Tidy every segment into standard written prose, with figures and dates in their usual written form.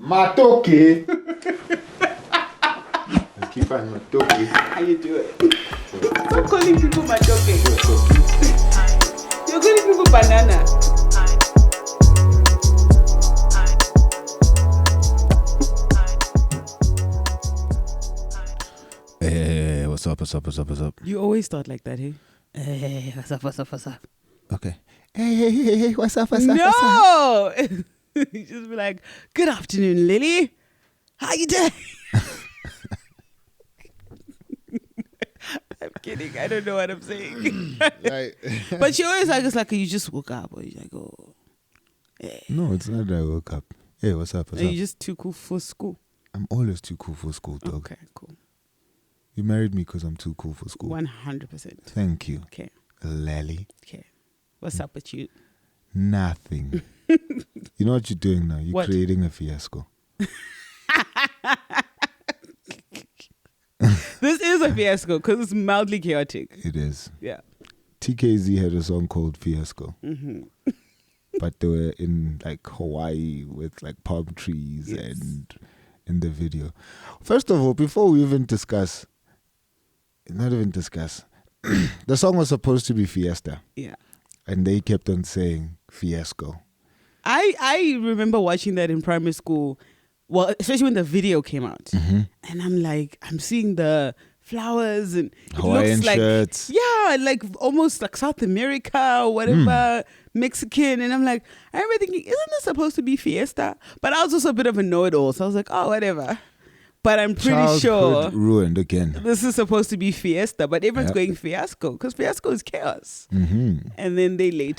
Matoke. Let's keep on Matoke. How you do it? Stop calling people Matoke. You're calling people banana. Hey, what's up? You always start like that, hey? Hey, what's up? Okay. Hey, what's up? No! You just be like, good afternoon, Lily. How you doing? I'm kidding. I don't know what I'm saying. Right. But she always like, it's like you just woke up. Or you're like, oh. Yeah. No, it's not that I woke up. Hey, what's up? Are you just too cool for school? I'm always too cool for school, dog. Okay, cool. You married me because I'm too cool for school. 100%. Thank you. Okay. Lally. Okay. What's up with you? Nothing. You know what you're doing now? You're creating a fiasco. This is a fiasco because it's mildly chaotic. It is. Yeah. TKZ had a song called Fiasco. Mm-hmm. But they were in like Hawaii with like palm trees and in the video. First of all, before we even discuss, the song was supposed to be Fiesta. Yeah. And they kept on saying fiasco. I remember watching that in primary school. Well, especially when the video came out. Mm-hmm. And I'm like, I'm seeing the flowers and it Hawaiian looks like, shirts. yeah, like almost like South America or whatever, Mexican. And I'm like, I remember thinking, isn't this supposed to be Fiesta? But I was also a bit of a know-it-all. So I was like, oh, whatever. But I'm pretty sure ruined again. this is supposed to be Fiesta, but everyone's going Fiasco because Fiasco is chaos. Mm-hmm. And then they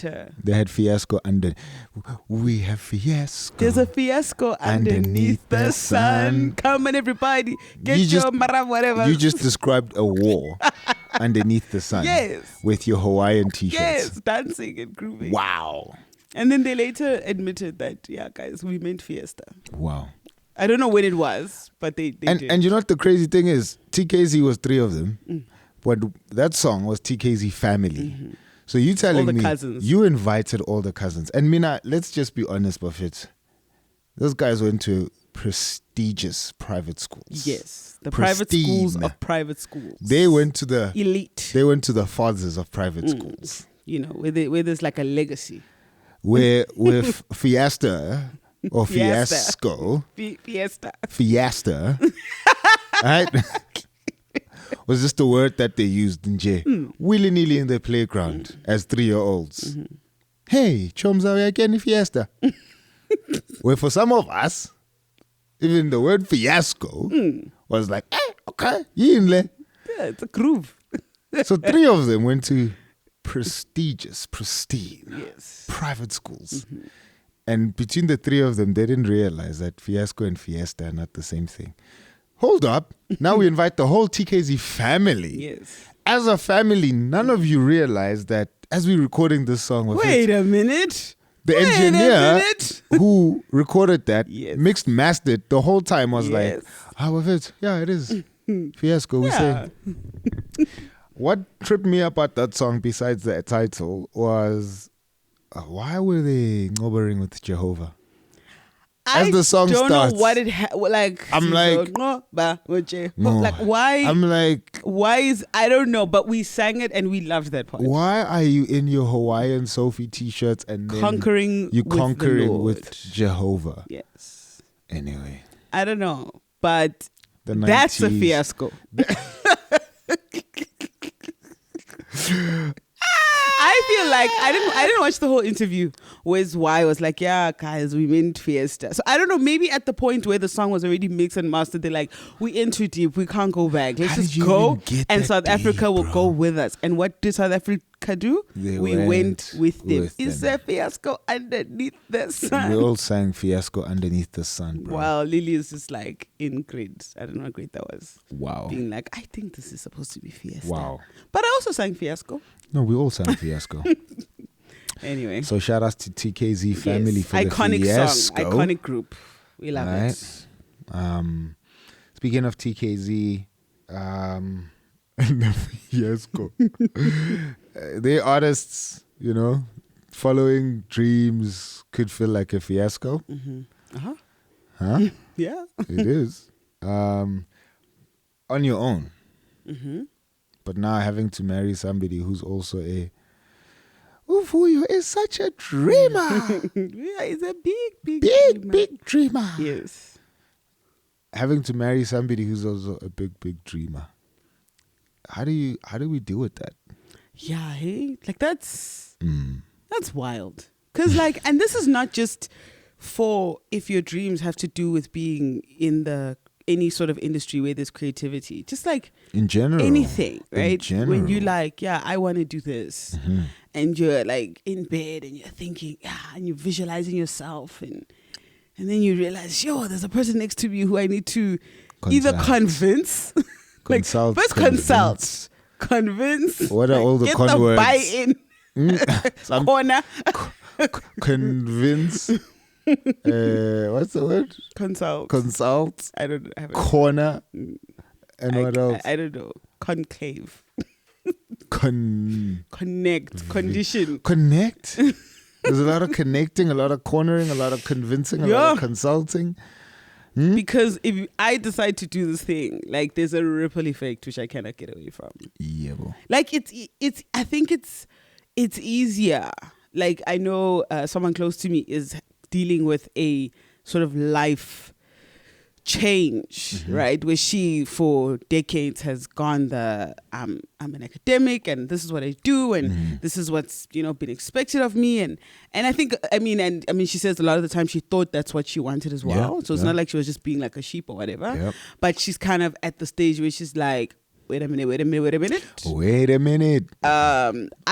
had fiasco under. We have fiasco. There's a fiasco underneath the sun. Come on, everybody, get your mara whatever. You just described a war underneath the sun. Yes. With your Hawaiian t-shirts. Yes, dancing and grooving. Wow. And then they later admitted that, yeah, guys, we meant Fiesta. Wow. I don't know when it was, but they did. And you know what the crazy thing is? TKZ was 3 of them. But that song was TKZ family. Mm-hmm. So you telling me cousins. You invited all the cousins. And Mina, let's just be honest, Buffett. Those guys went to prestigious private schools. Yes. The private schools of private schools. They went to the elite. They went to the fathers of private schools. You know, where there's like a legacy. Where with Fiesta or Fiasco. Fiesta. Right? Was just a word that they used in J. Willy-nilly in the playground as 3-year-olds. Mm-hmm. Hey, chomza, we are getting Fiesta. Where for some of us, even the word fiasco was like, okay, yeah, it's a groove. So 3 of them went to pristine private schools. Mm-hmm. And between the 3 of them, they didn't realize that fiasco and fiesta are not the same thing. Hold up. Now we invite the whole TKZ family. Yes. As a family, none of you realize that as we're recording this song with Wait a minute. The engineer who recorded that, mixed mastered the whole time was like, how was it? Yeah, it is. Fiasco, we say. What tripped me up about that song besides the title was, why were they ngobbering with Jehovah? As the song starts, I don't know what it like. I'm like, like why? I'm like, why is I don't know, but we sang it and we loved that part. Why are you in your Hawaiian Sophie t-shirts and then conquering with Jehovah? Yes. Anyway, I don't know, but that's a fiasco. I feel like I didn't watch the whole interview with why I was like, yeah, guys, we meant Fiesta. So I don't know, maybe at the point where the song was already mixed and mastered, they're like, we in too deep, we can't go back. Let's just go and South Africa will go with us. And what did South Africa do? We went with them. It's a fiasco underneath the sun. We all sang fiasco underneath the sun, bro. Wow, Lily is just like in grades. I don't know how great that was. Wow. Being like, I think this is supposed to be Fiesta. Wow. But I also sang fiasco. No, we all sang fiasco. Anyway. So shout out to TKZ family for iconic the fiasco. Song, iconic group. We love it. Speaking of TKZ, and the fiasco. They artists, you know, following dreams could feel like a fiasco. Mm-hmm. Huh? Yeah. It is. On your own. Mm-hmm. But now having to marry somebody who's also Uvuyo is such a dreamer. Yeah, he's a big dreamer. Yes. Having to marry somebody who's also a big dreamer. How do we deal with that? Yeah, hey? Like that's wild. Cause like, and this is not just for if your dreams have to do with being in any sort of industry where there's creativity. Just like in general. anything, right? In general. When you like, yeah, I want to do this. And you're like in bed and you're thinking, and you're visualizing yourself and then you realize, there's a person next to me who I need to either convince, consult, first consult, convince. What are all the get con the words? Buy-in. Corner. Convince. What's the word? Consult. I don't have it. Corner. And what else? I don't know. Conclave. Connect. Condition. Connect. There's a lot of connecting, a lot of cornering, a lot of convincing, a lot of consulting. Because if I decide to do this thing, like there's a ripple effect which I cannot get away from. Yeah, bro. Like it's. I think it's easier. Like I know someone close to me is dealing with a sort of life change, right? Where she for decades has gone I'm an academic and this is what I do and this is what's been expected of me and I think I mean she says a lot of the time she thought that's what she wanted as well. So it's not like she was just being like a sheep or whatever. Yep. But she's kind of at the stage where she's like, wait a minute. I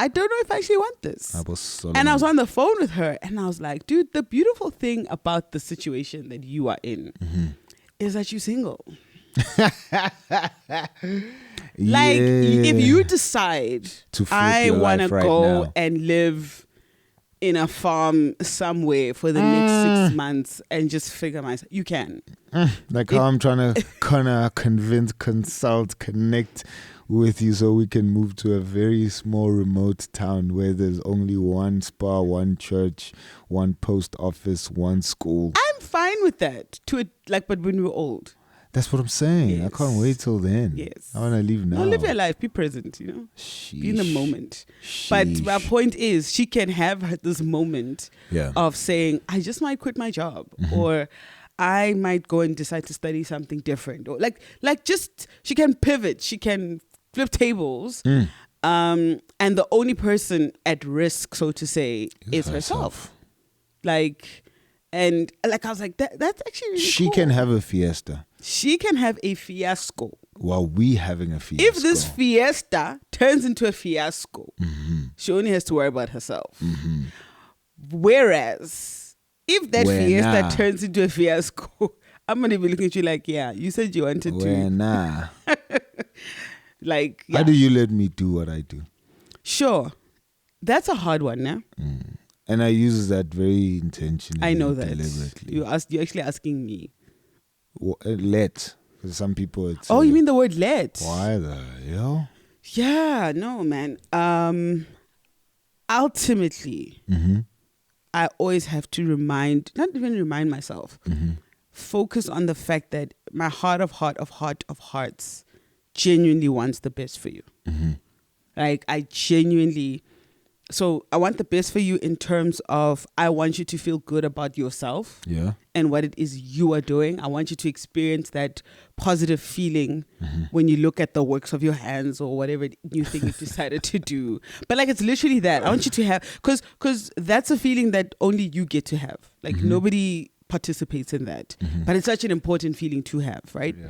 don't know if I actually want this. And I was on the phone with her and I was like, dude, the beautiful thing about the situation that you are in is that you're single. Like if you decide I want to go and live in a farm somewhere for the next 6 months and just figure myself, you can. Like how I'm trying to kind of convince, consult, connect with you so we can move to a very small remote town where there's only one spa, one church, one post office, one school. I'm fine with that. But when we're old. That's what I'm saying. Yes. I can't wait till then. Yes. I want to leave now. No, live your life. Be present, Sheesh. Be in the moment. Sheesh. But my point is, she can have this moment of saying, I just might quit my job. Or I might go and decide to study something different. Or just, she can pivot. She can flip tables. And the only person at risk, so to say, is herself. I was like, that's actually really She cool. can have a fiesta. She can have a fiasco. While we having a fiasco. If this fiesta turns into a fiasco, she only has to worry about herself. Whereas, if that fiesta turns into a fiasco, I'm going to be looking at you like, you said you wanted to. How do you let me do what I do? Sure. That's a hard one, now. And I use that very intentionally. I know that. Deliberately. You're actually asking me. Let. For some people it's... Oh, you mean the word let? Why the hell? Yeah, no, man. Ultimately, I always have to not even remind myself, focus on the fact that my heart of hearts genuinely wants the best for you. Like I genuinely... So I want the best for you in terms of I want you to feel good about yourself and what it is you are doing. I want you to experience that positive feeling when you look at the works of your hands or whatever new thing you've decided to do. But it's literally that. I want you to have, because that's a feeling that only you get to have. Nobody participates in that. But it's such an important feeling to have, right? Yeah.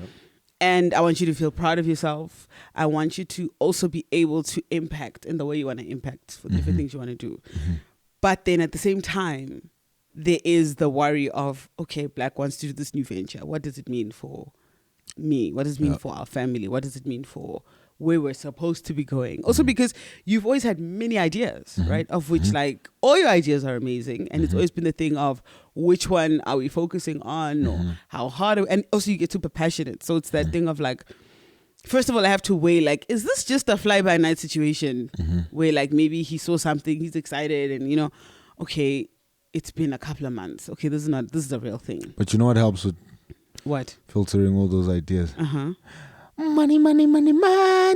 And I want you to feel proud of yourself. I want you to also be able to impact in the way you want to impact for different things you want to do. But then at the same time, there is the worry of, okay, Black wants to do this new venture. What does it mean for me? What does it mean for our family? What does it mean for where we're supposed to be going? Also because you've always had many ideas, right? Of which all your ideas are amazing. And it's always been the thing of which one are we focusing on or how hard. And also you get super passionate. So it's that thing of first of all, I have to weigh is this just a fly by night situation where maybe he saw something, he's excited and okay, it's been a couple of months. Okay, this is a real thing. But you know what helps with what? Filtering all those ideas? Money.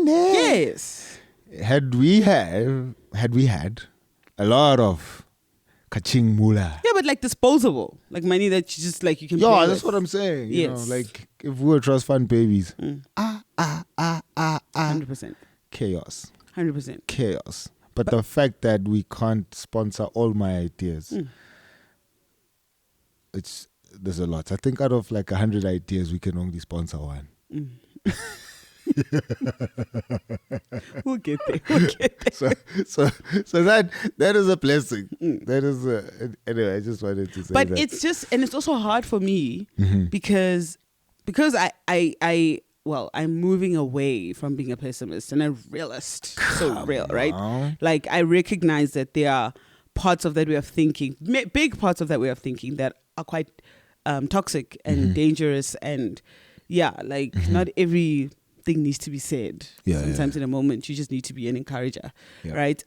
Yes. Had we had a lot of kaching mula. Yeah, but like disposable, like money that you just like you can. Yeah, that's what I'm saying. You know, like if we were trust fund babies. 100%. Chaos. 100%. Chaos. But the fact that we can't sponsor all my ideas, there's a lot. I think out of like 100 ideas, we can only sponsor one. We'll get there. So that is a blessing. That is anyway. I just wanted to say but that. But it's just, and it's also hard for me because I'm moving away from being a pessimist and a realist. Right? Like I recognize that there are parts of that way of thinking, big parts of that way of thinking that are quite toxic and dangerous, and not everything needs to be said. Sometimes in a moment you just need to be an encourager, right?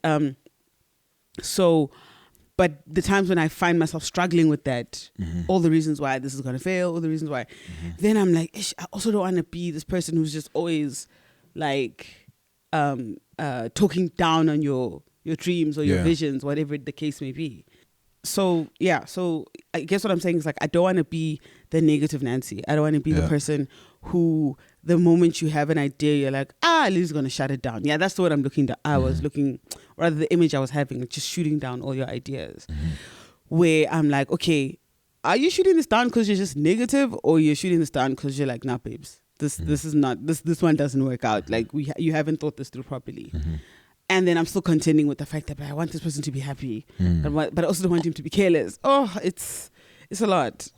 But the times when I find myself struggling with that, all the reasons why this is going to fail, all the reasons why, then I'm like, I also don't want to be this person who's just always like talking down on your dreams or your visions, whatever the case may be. So I guess what I'm saying is like, I don't want to be the negative Nancy. I don't want to be the person who the moment you have an idea, you're like, Lily's going to shut it down. Yeah, that's what I'm looking at. I was looking, rather the image I was having, just shooting down all your ideas. Where I'm like, okay, are you shooting this down because you're just negative, or you're shooting this down because you're like, nah, babes, this is not, this one doesn't work out. Like you haven't thought this through properly. And then I'm still contending with the fact that I want this person to be happy, but I also don't want him to be careless. Oh, it's a lot.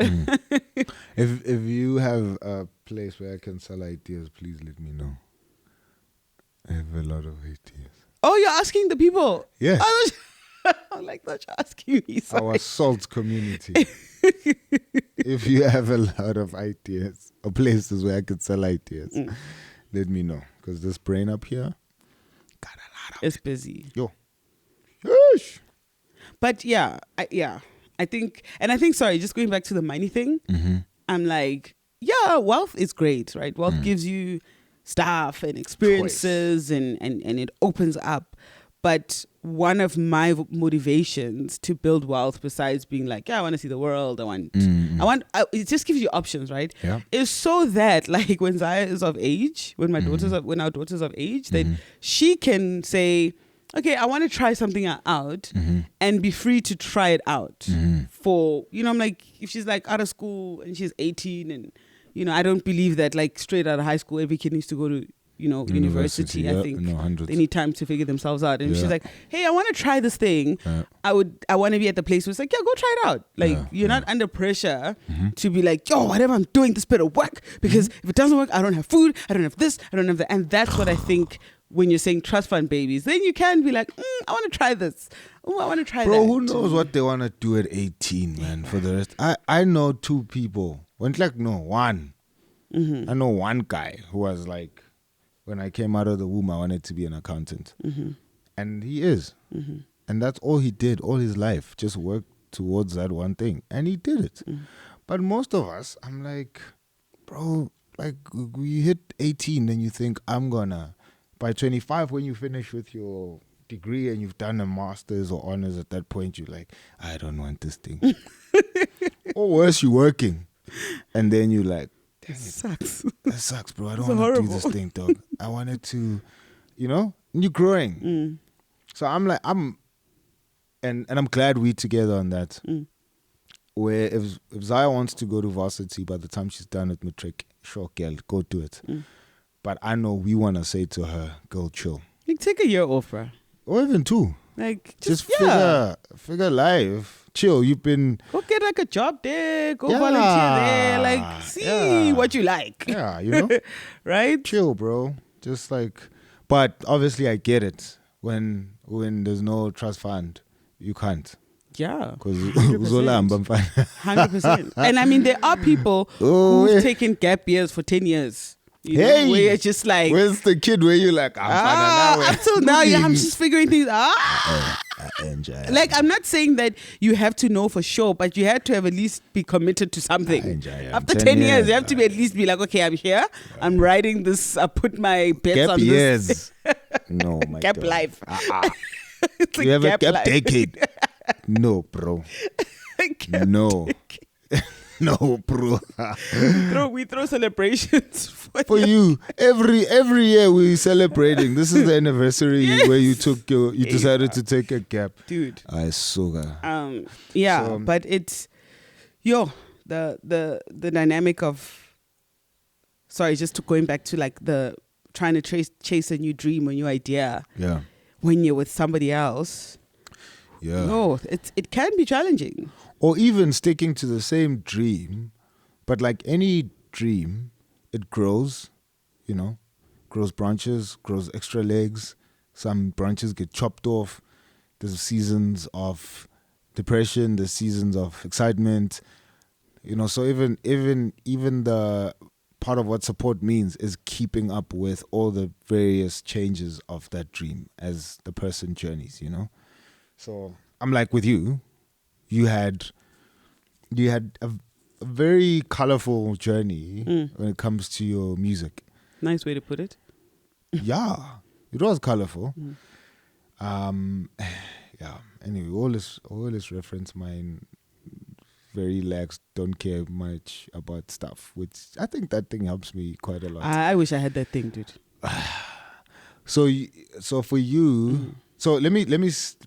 If you have a place where I can sell ideas, please let me know. I have a lot of ideas. Oh, you're asking the people? Yeah. I'm like, not you're asking me. Sorry. Our salt community. If you have a lot of ideas or places where I could sell ideas, let me know. Because this brain up here, got a lot of it's busy. Yo. Yeesh. But I think, sorry, just going back to the money thing, I'm like, wealth is great, right? Wealth gives you stuff and experiences and it opens up. But one of my motivations to build wealth, besides being like, I want to see the world, it just gives you options, right? Yeah. Is so that like when Zaya is of age, when our daughter's of age, then she can say, okay, I want to try something out and be free to try it out for, I'm like, if she's like out of school and she's 18 and, I don't believe that like straight out of high school, every kid needs to go to, university. I think they need time to figure themselves out. And if she's like, hey, I want to try this thing. I want to be at the place where it's like, go try it out. Like you're not under pressure to be like, whatever I'm doing, this better work. Because if it doesn't work, I don't have food. I don't have this. I don't have that. And that's what I think when you're saying trust fund babies, then you can be like, I want to try this. Oh, I want to try that. Bro, who knows what they want to do at 18, man, for the rest. I know two people. One. I know one guy who was like, when I came out of the womb, I wanted to be an accountant. And he is. And that's all he did all his life, just work towards that one thing. And he did it. But most of us, I'm like, bro, like you hit 18 and you think, by 25, when you finish with your degree and you've done a master's or honors, at that point, you're like, I don't want this thing. Or worse, you're working. And then you're like, that sucks. That sucks, bro. I don't want to do this thing, dog. I wanted to, you're growing. So I'm like, and I'm glad we're together on that. Where if Zaya wants to go to varsity by the time she's done with matric, sure, girl, go do it. But I know we want to say to her, girl, chill. Like, take a year off, bro. Or even 2. Like, just figure life. Chill. You've been... Go get like a job there. Go volunteer there. Like, see what you like. Yeah, right? Chill, bro. Just like... But obviously I get it. When there's no trust fund, you can't. Yeah. Because 100%. And I mean, there are people who've taken gap years for 10 years. You know, where you're just like, where's the kid where you're like, up till now, I'm just figuring things out. Like, I'm not saying that you have to know for sure, but you had to have at least be committed to something. After 10 years, you have to be at least be like, okay, I'm here. I'm writing this. I put my bets on this. No, my Gap God. life. It's you have a gap decade. No, bro. No. No, bro. we throw celebrations for you. Every year we're celebrating. This is the anniversary where you decided to take a gap, dude. I sugar. But it's the dynamic of. Sorry, just going back to like the trying to chase a new dream, a new idea. Yeah. When you're with somebody else. Yeah. No, it can be challenging. Or even sticking to the same dream, but like any dream, it grows, grows branches, grows extra legs. Some branches get chopped off. There's seasons of depression, there's seasons of excitement, so even the part of what support means is keeping up with all the various changes of that dream as the person journeys, So I'm like with you. You had a very colorful journey when it comes to your music. Nice way to put it. Yeah, it was colorful. Yeah. Anyway, always reference mine. Very lax, don't care much about stuff, which I think that thing helps me quite a lot. I wish I had that thing, dude. So for you. So let me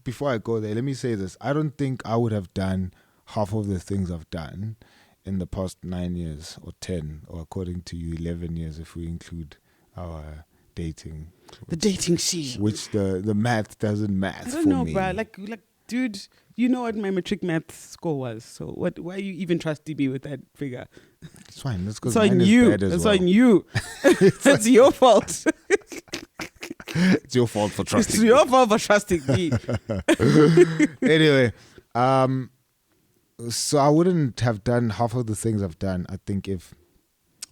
before I go there, let me say this. I don't think I would have done half of the things I've done in the past 9 years or 10, or according to you, 11 years if we include our dating. The dating scene. Which the math doesn't math for me. I don't know, bro. Like, dude, you know what my matric math score was. So why are you even trusting me with that figure? It's fine. That's because mine is you. bad as That's well. on you. It's your fault. It's your fault for trusting It's me. your fault for trusting me. Anyway, so I wouldn't have done half of the things I've done, I think, if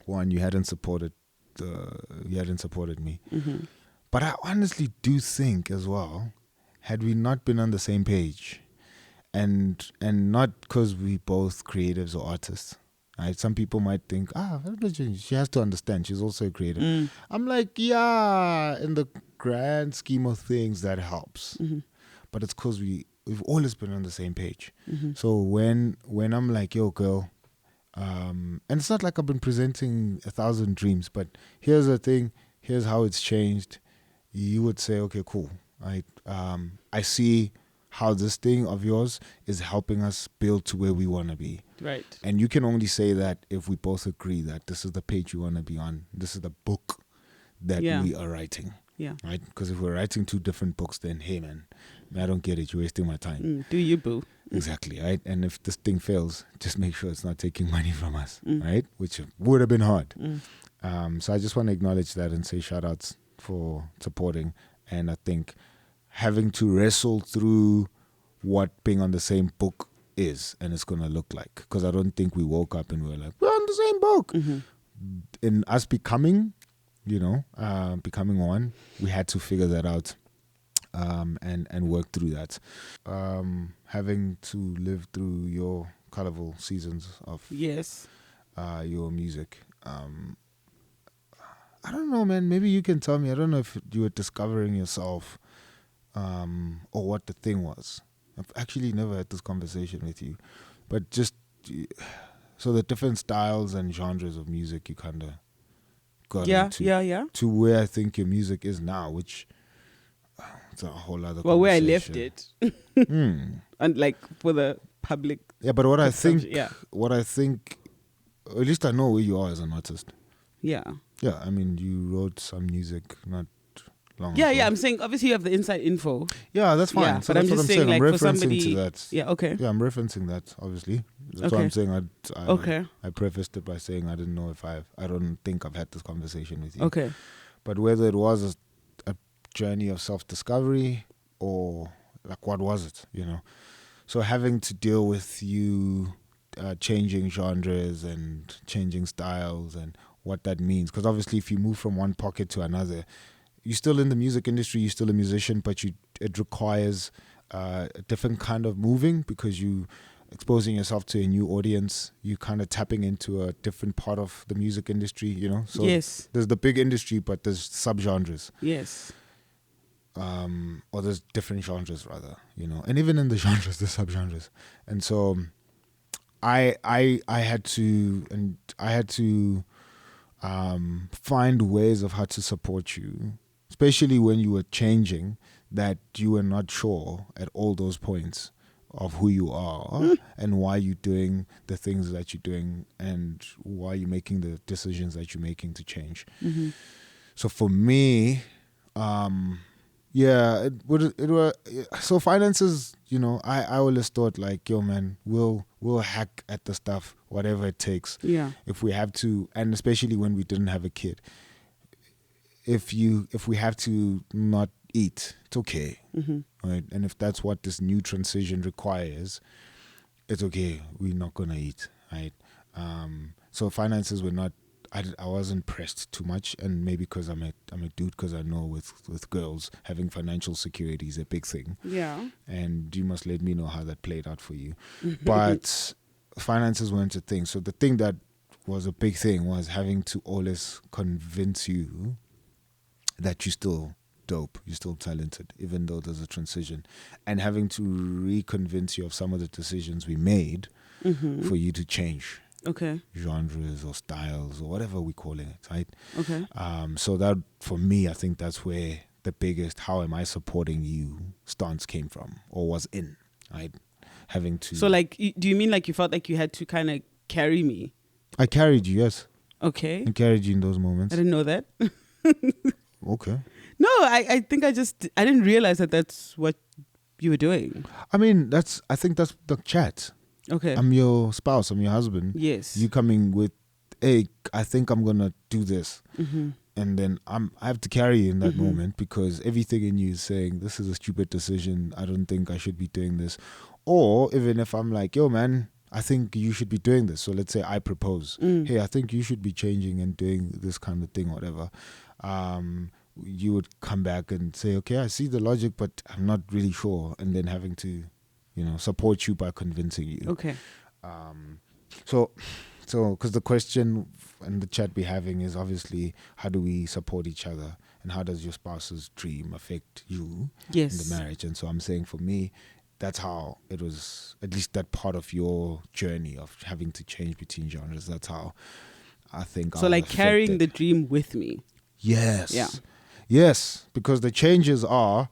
one, you hadn't supported me. Mm-hmm. But I honestly do think as well, had we not been on the same page, and not because we both creatives or artists, right? Some people might think, she has to understand, she's also a creative. I'm like, yeah, in the grand scheme of things, that helps. Mm-hmm. But it's because we've always been on the same page. Mm-hmm. So when I'm like, yo, girl, and it's not like I've been presenting 1,000 dreams, but here's the thing, here's how it's changed. You would say, okay, cool. I see how this thing of yours is helping us build to where we want to be. Right. And you can only say that if we both agree that this is the page you want to be on. This is the book that we are writing. Yeah. Right? Because if we're writing two different books, then, hey, man, I don't get it. You're wasting my time. Do you, boo? Exactly, right? And if this thing fails, just make sure it's not taking money from us, right? Which would have been hard. So I just want to acknowledge that and say shout outs for supporting. And I think having to wrestle through what being on the same book is and it's going to look like. Because I don't think we woke up and we were like, we're on the same book. Mm-hmm. In us becoming, becoming one, we had to figure that out. And work through that. Having to live through your colorful seasons of your music. I don't know, man. Maybe you can tell me. I don't know if you were discovering yourself or what the thing was. I've actually never had this conversation with you. But just, so the different styles and genres of music you kind of got into. To where I think your music is now, which... It's a whole other conversation. Well, where I left it. And like for the public. Yeah, but what I think, at least I know where you are as an artist. Yeah. Yeah, I mean, you wrote some music not long ago. Yeah, I'm saying obviously you have the inside info. Yeah, that's fine. Yeah, so but that's I'm just saying, I'm like, referencing for somebody, to that. Yeah, okay. Yeah, I'm referencing that, obviously. That's why I'm saying I prefaced it by saying I didn't know if I don't think I've had this conversation with you. Okay. But whether it was a journey of self-discovery or like what was it, so having to deal with you changing genres and changing styles and what that means. Because obviously if you move from one pocket to another, you're still in the music industry, you're still a musician, but it requires a different kind of moving, because you exposing yourself to a new audience, you kind of tapping into a different part of the music industry, you know? So yes. there's the big industry, but there's subgenres. Yes. Or there's different genres rather, you know? And even in the genres, there's subgenres. And so I had to find ways of how to support you, especially when you were changing, that you were not sure at all those points of who you are and why you're doing the things that you're doing and why you're making the decisions that you're making to change. Mm-hmm. So for me, so finances, you know, I always thought like, yo man, we'll hack at the stuff, whatever it takes. Yeah. If we have to, and especially when we didn't have a kid, if we have to not eat, it's okay. Mm-hmm. Right? And if that's what this new transition requires, it's okay. We're not gonna eat, right? So finances were not. I wasn't pressed too much, and maybe because I'm a dude. Because I know with girls, having financial security is a big thing. Yeah. And you must let me know how that played out for you. But finances weren't a thing. So the thing that was a big thing was having to always convince you that you're still dope, you're still talented, even though there's a transition, and having to reconvince you of some of the decisions we made for you to change genres or styles or whatever we're calling it, right? Okay. So that, for me, I think that's where the biggest "how am I supporting you" stance came from, or was in, right? Having to. So, like, do you mean like you felt like you had to kind of carry me? I carried you, yes. Okay. I carried you in those moments. I didn't know that. Okay. No, I think I didn't realize that that's what you were doing. I mean, I think that's the chat. Okay. I'm your spouse, I'm your husband. Yes. You coming with, hey, I think I'm going to do this. Mm-hmm. And then I have to carry you in that moment, because everything in you is saying, this is a stupid decision. I don't think I should be doing this. Or even if I'm like, yo, man, I think you should be doing this. So let's say I propose, hey, I think you should be changing and doing this kind of thing, whatever. You would come back and say, okay, I see the logic, but I'm not really sure. And then having to, you know, support you by convincing you. Okay. So, because the question and the chat we're having is obviously, how do we support each other, and how does your spouse's dream affect you in the marriage? And so I'm saying, for me, that's how it was, at least that part of your journey of having to change between genres. That's how I think. So, like, carrying the dream with me. Yes. Yeah. Yes, because the changes are,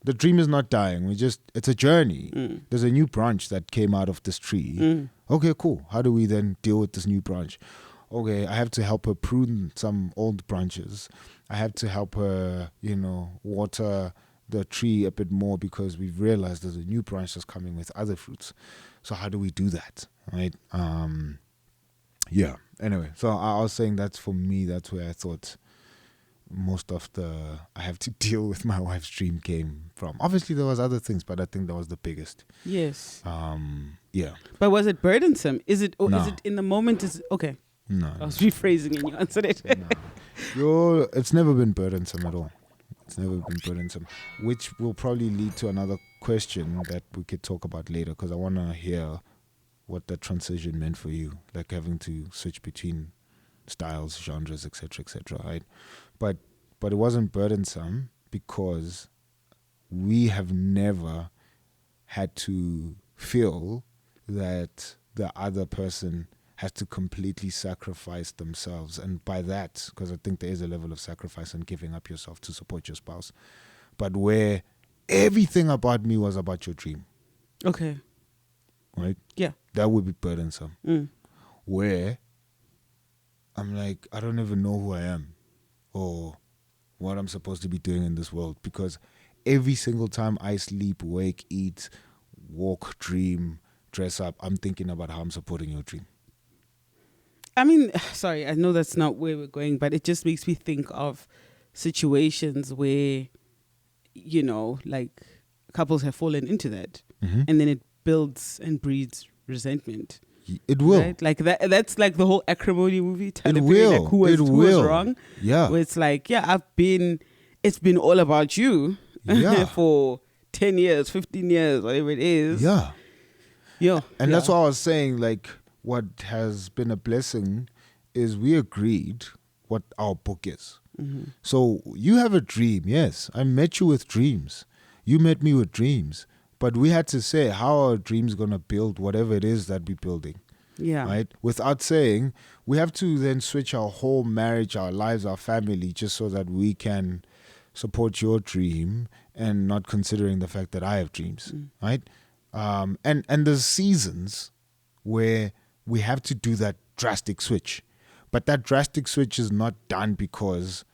the dream is not dying. It's a journey. There's a new branch that came out of this tree. Okay, cool. How do we then deal with this new branch? Okay, I have to help her prune some old branches. I have to help her, you know, water the tree a bit more, because we've realized there's a new branch that's coming with other fruits. So how do we do that? Right? Yeah. Anyway, so I was saying, that's for me, that's where I thought most of I have to deal with my wife's dream came from. Obviously there was other things, but I think that was the biggest. Yes. Yeah. But was it burdensome? Is it No. is it in the moment? Okay. No. I was rephrasing and you answered it. No. It's never been burdensome at all. It's never been burdensome, which will probably lead to another question that we could talk about later, because I want to hear what that transition meant for you, like having to switch between styles, genres, etc., right? But it wasn't burdensome, because we have never had to feel that the other person has to completely sacrifice themselves. And by that, because I think there is a level of sacrifice and giving up yourself to support your spouse, but where everything about me was about your dream. Okay. Right? Yeah. That would be burdensome. Where I'm like, I don't even know who I am or what I'm supposed to be doing in this world, because every single time I sleep, wake, eat, walk, dream, dress up, I'm thinking about how I'm supporting your dream. I mean, sorry, I know that's not where we're going, but it just makes me think of situations where, you know, like couples have fallen into that, and then it builds and breeds resentment. It will. Right? Like that's like the whole acrimony movie. It will. Like who was wrong. Yeah. Where it's like, it's been all about you for 10 years, 15 years, whatever it is. Yeah. Yeah. And that's why I was saying, like, what has been a blessing is we agreed what our book is. Mm-hmm. So you have a dream. Yes. I met you with dreams. You met me with dreams. But we had to say how our dreams going to build whatever it is that we're building. Yeah. Right? Without saying, we have to then switch our whole marriage, our lives, our family, just so that we can support your dream and not considering the fact that I have dreams. Right? And there's seasons where we have to do that drastic switch. But that drastic switch is not done because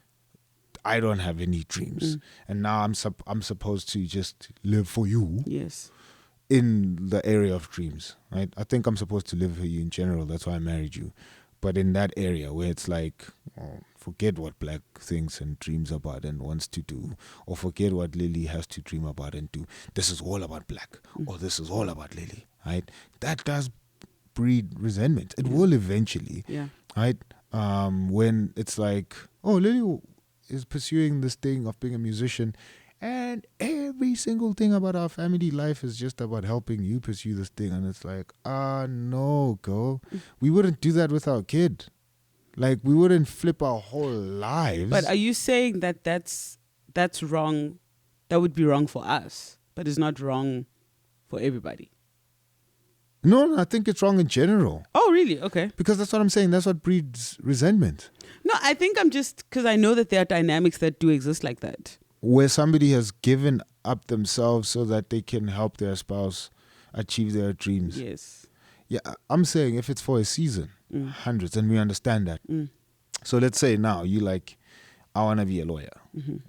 I don't have any dreams. And now I'm supposed to just live for you. Yes. In the area of dreams, right? I think I'm supposed to live for you in general. That's why I married you. But in that area where it's like, forget what Black thinks and dreams about and wants to do, or forget what Lily has to dream about and do. This is all about Black, or this is all about Lily, right? That does breed resentment. It will eventually, right? When it's like, oh, Lily is pursuing this thing of being a musician, and every single thing about our family life is just about helping you pursue this thing. And it's like, no, girl. We wouldn't do that with our kid. Like, we wouldn't flip our whole lives. But are you saying that that's wrong? That would be wrong for us, but it's not wrong for everybody? No, I think it's wrong in general. Oh, really? Okay. Because that's what I'm saying. That's what breeds resentment. No, I think I'm just, because I know that there are dynamics that do exist like that. Where somebody has given up themselves so that they can help their spouse achieve their dreams. Yes. Yeah, I'm saying if it's for a season, hundreds, and we understand that. So let's say now you like, I want to be a lawyer,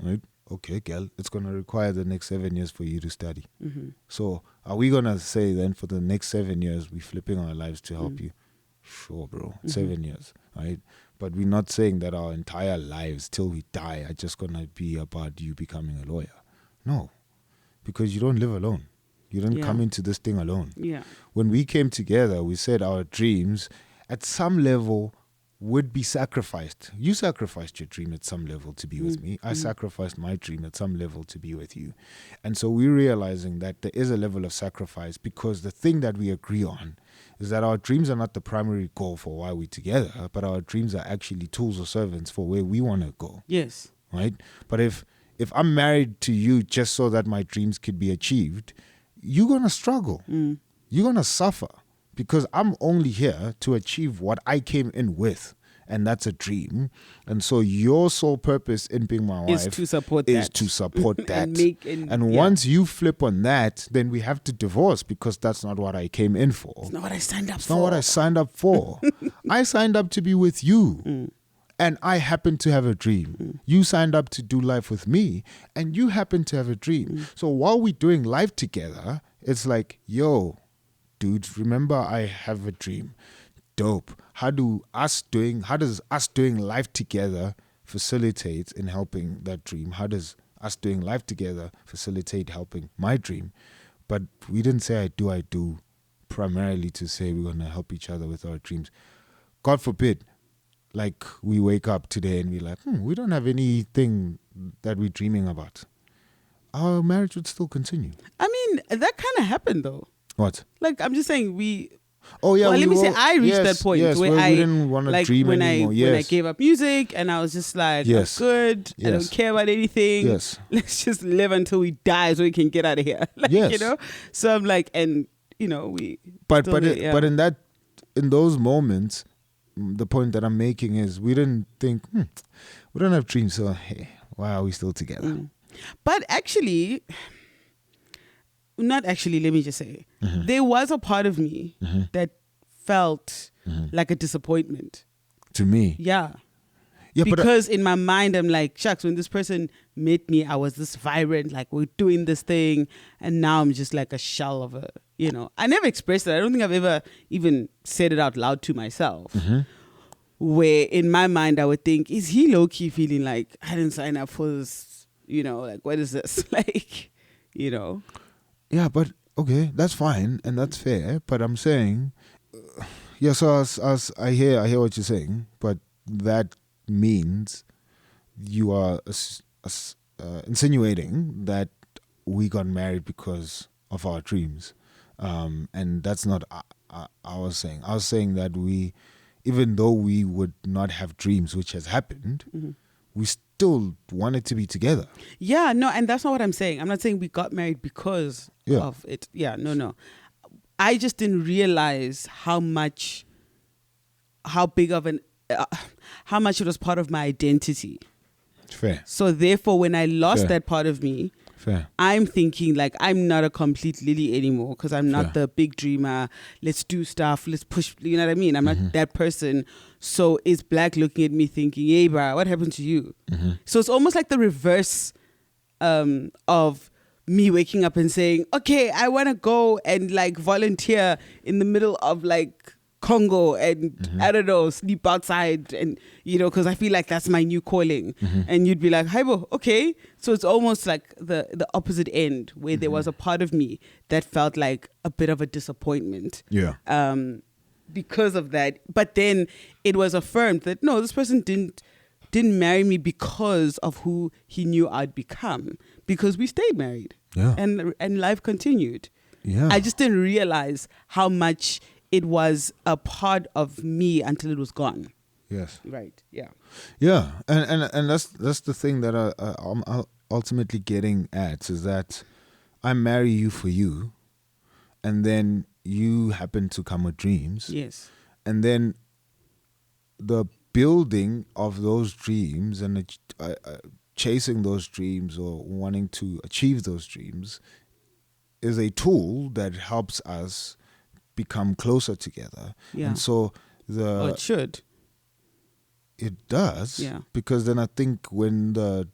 right? Okay, girl, it's going to require the next 7 years for you to study. So are we going to say then for the next 7 years, we're flipping our lives to help you? Sure, bro. 7 years, right? But we're not saying that our entire lives till we die are just going to be about you becoming a lawyer. No, because you don't live alone. You don't come into this thing alone. Yeah. When we came together, we said our dreams at some level would be sacrificed. You sacrificed your dream at some level to be with me. I sacrificed my dream at some level to be with you. And so we're realizing that there is a level of sacrifice because the thing that we agree on is that our dreams are not the primary goal for why we're together, but our dreams are actually tools or servants for where we want to go. Yes. Right? But if I'm married to you just so that my dreams could be achieved, you're going to struggle. You're going to suffer. Because I'm only here to achieve what I came in with. And that's a dream. And so your sole purpose in being my wife is to support that. And once you flip on that, then we have to divorce because that's not what I came in for. It's not what I signed up for. It's not what I signed up for. I signed up to be with you. And I happen to have a dream. You signed up to do life with me. And you happen to have a dream. So while we're doing life together, it's like, yo, dude, remember I have a dream. Dope. How does us doing life together facilitate in helping that dream? How does us doing life together facilitate helping my dream? But we didn't say I do primarily to say we're going to help each other with our dreams. God forbid, like we wake up today and we're like, we don't have anything that we're dreaming about. Our marriage would still continue. I mean, that kind of happened though. What? Like, I'm just saying we... Oh, yeah. Well, let me say I reached that point where I didn't want to dream anymore. When I gave up music and I was just like, I'm good. I don't care about anything. Let's just live until we die so we can get out of here. Like, you know? So I'm like, and, you know, we... But in those moments, the point that I'm making is we didn't think, we don't have dreams, so hey, why are we still together? But actually... Not actually, let me just say, there was a part of me that felt like a disappointment. To me? Yeah. Yeah, because in my mind, I'm like, shucks, when this person met me, I was this vibrant, like we're doing this thing. And now I'm just like a shell of a, you know, I never expressed it. I don't think I've ever even said it out loud to myself. Where in my mind, I would think, is he low-key feeling like, I didn't sign up for this, you know, like, what is this? Like, you know. Yeah, but okay, that's fine and that's fair. But I'm saying Yeah, so I hear what you're saying, but that means you are insinuating that we got married because of our dreams, and that's not. I was saying. I was saying that we, even though we would not have dreams, which has happened, we still wanted to be together. Yeah, no, and that's not what I'm saying. I'm not saying we got married because of it. Yeah, no. I just didn't realize how much it was part of my identity. Fair. So therefore, when I lost that part of me, I'm thinking like I'm not a complete Lily anymore because I'm not the big dreamer. Let's do stuff. Let's push. You know what I mean? I'm not that person. So is Black looking at me thinking, hey, bro, what happened to you? So it's almost like the reverse of me waking up and saying, okay, I want to go and like volunteer in the middle of like Congo and I don't know, sleep outside and, you know, because I feel like that's my new calling. And you'd be like, Haibo, okay. So it's almost like the opposite end where there was a part of me that felt like a bit of a disappointment. Yeah. Because of that. But then it was affirmed that no, this person didn't marry me because of who he knew I'd become, because we stayed married. Yeah. And life continued. Yeah. I just didn't realize how much it was a part of me until it was gone. Yes. Right. Yeah. Yeah. And that's the thing that I'm ultimately getting at, is that I marry you for you, and then you happen to come with dreams. Yes. And then the building of those dreams and chasing those dreams or wanting to achieve those dreams is a tool that helps us become closer together. Yeah. And so it should. It does. Yeah. Because then I think when the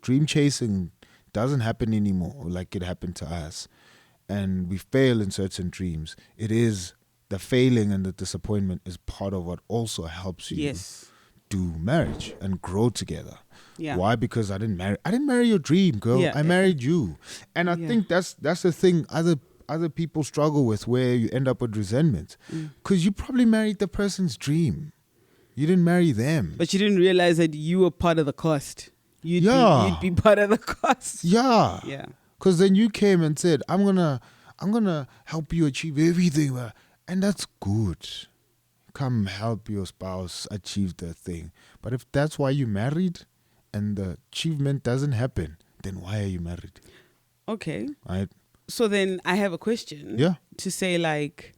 dream chasing doesn't happen anymore, like it happened to us, and we fail in certain dreams, it is the failing and the disappointment is part of what also helps you do marriage and grow together. Yeah. Why? Because I didn't marry your dream, girl. Yeah. I married you. And I think that's the thing other people struggle with, where you end up with resentment. Because you probably married the person's dream. You didn't marry them. But you didn't realize that you were part of the cost. You'd be part of the cost. Yeah. Yeah. Because then you came and said, I'm gonna help you achieve everything. And that's good. Come help your spouse achieve the thing. But if that's why you married and the achievement doesn't happen, then why are you married? Okay. Right? So then I have a question. Yeah. To say, like,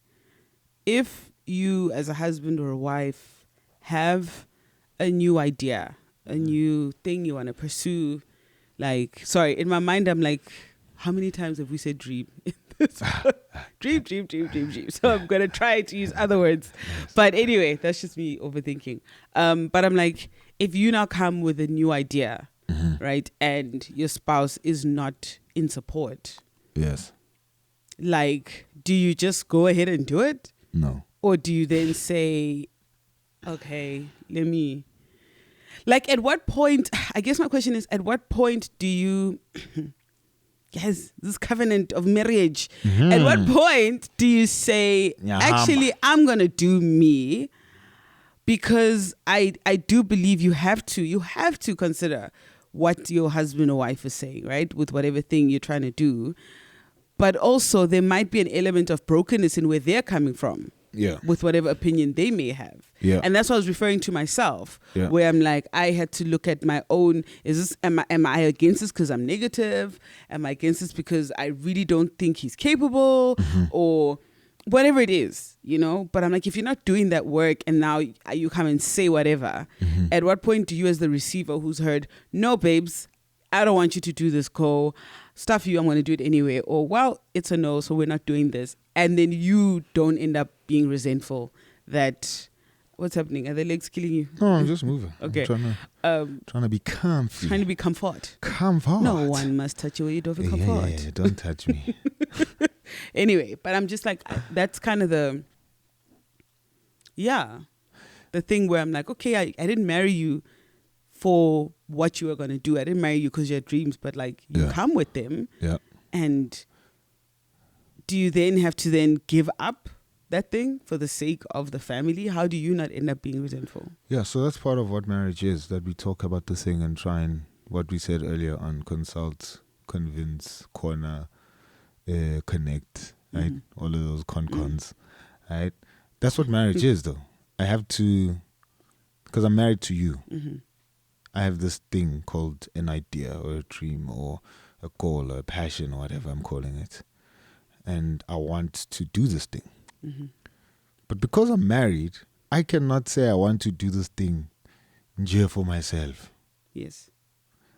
if you as a husband or a wife have a new idea, a new thing you want to pursue, like, sorry, in my mind I'm like, how many times have we said dream? Dream. So I'm going to try to use other words. But anyway, that's just me overthinking. But I'm like, if you now come with a new idea, right, and your spouse is not in support. Yes. Like, do you just go ahead and do it? No. Or do you then say, okay, let me... Like, at what point... I guess my question is, at what point do you... Yes, this covenant of marriage. At what point do you say, actually, I'm going to do me? Because I do believe you have to consider what your husband or wife is saying, right? With whatever thing you're trying to do. But also there might be an element of brokenness in where they're coming from. Yeah. With whatever opinion they may have. Yeah. And that's what I was referring to myself. Yeah. Where I'm like, I had to look at my own, am I against this because I'm negative? Am I against this because I really don't think he's capable? Or whatever it is, you know? But I'm like, if you're not doing that work and now you come and say whatever, at what point do you as the receiver who's heard, no, babes, I don't want you to do this, stuff you, I'm going to do it anyway. Or, well, it's a no, so we're not doing this. And then you don't end up being resentful that, what's happening? Are the legs killing you? No, I'm just moving. Okay. I'm trying to be comfy. Trying to be comfort. Comfort. No one must touch you where you don't feel comfort. Yeah, don't touch me. Anyway, but I'm just like, that's kind of the thing where I'm like, okay, I didn't marry you for what you were going to do. I didn't marry you because you had dreams, but like you come with them. Yeah. And do you then have to then give up that thing for the sake of the family, how do you not end up being resentful? Yeah, so that's part of what marriage is, that we talk about the thing and try and, what we said earlier on, consult, convince, corner, connect, right? All of those cons, right? That's what marriage is, though. I have to, because I'm married to you, I have this thing called an idea or a dream or a goal or a passion or whatever I'm calling it. And I want to do this thing. But because I'm married, I cannot say I want to do this thing just for myself. Yes.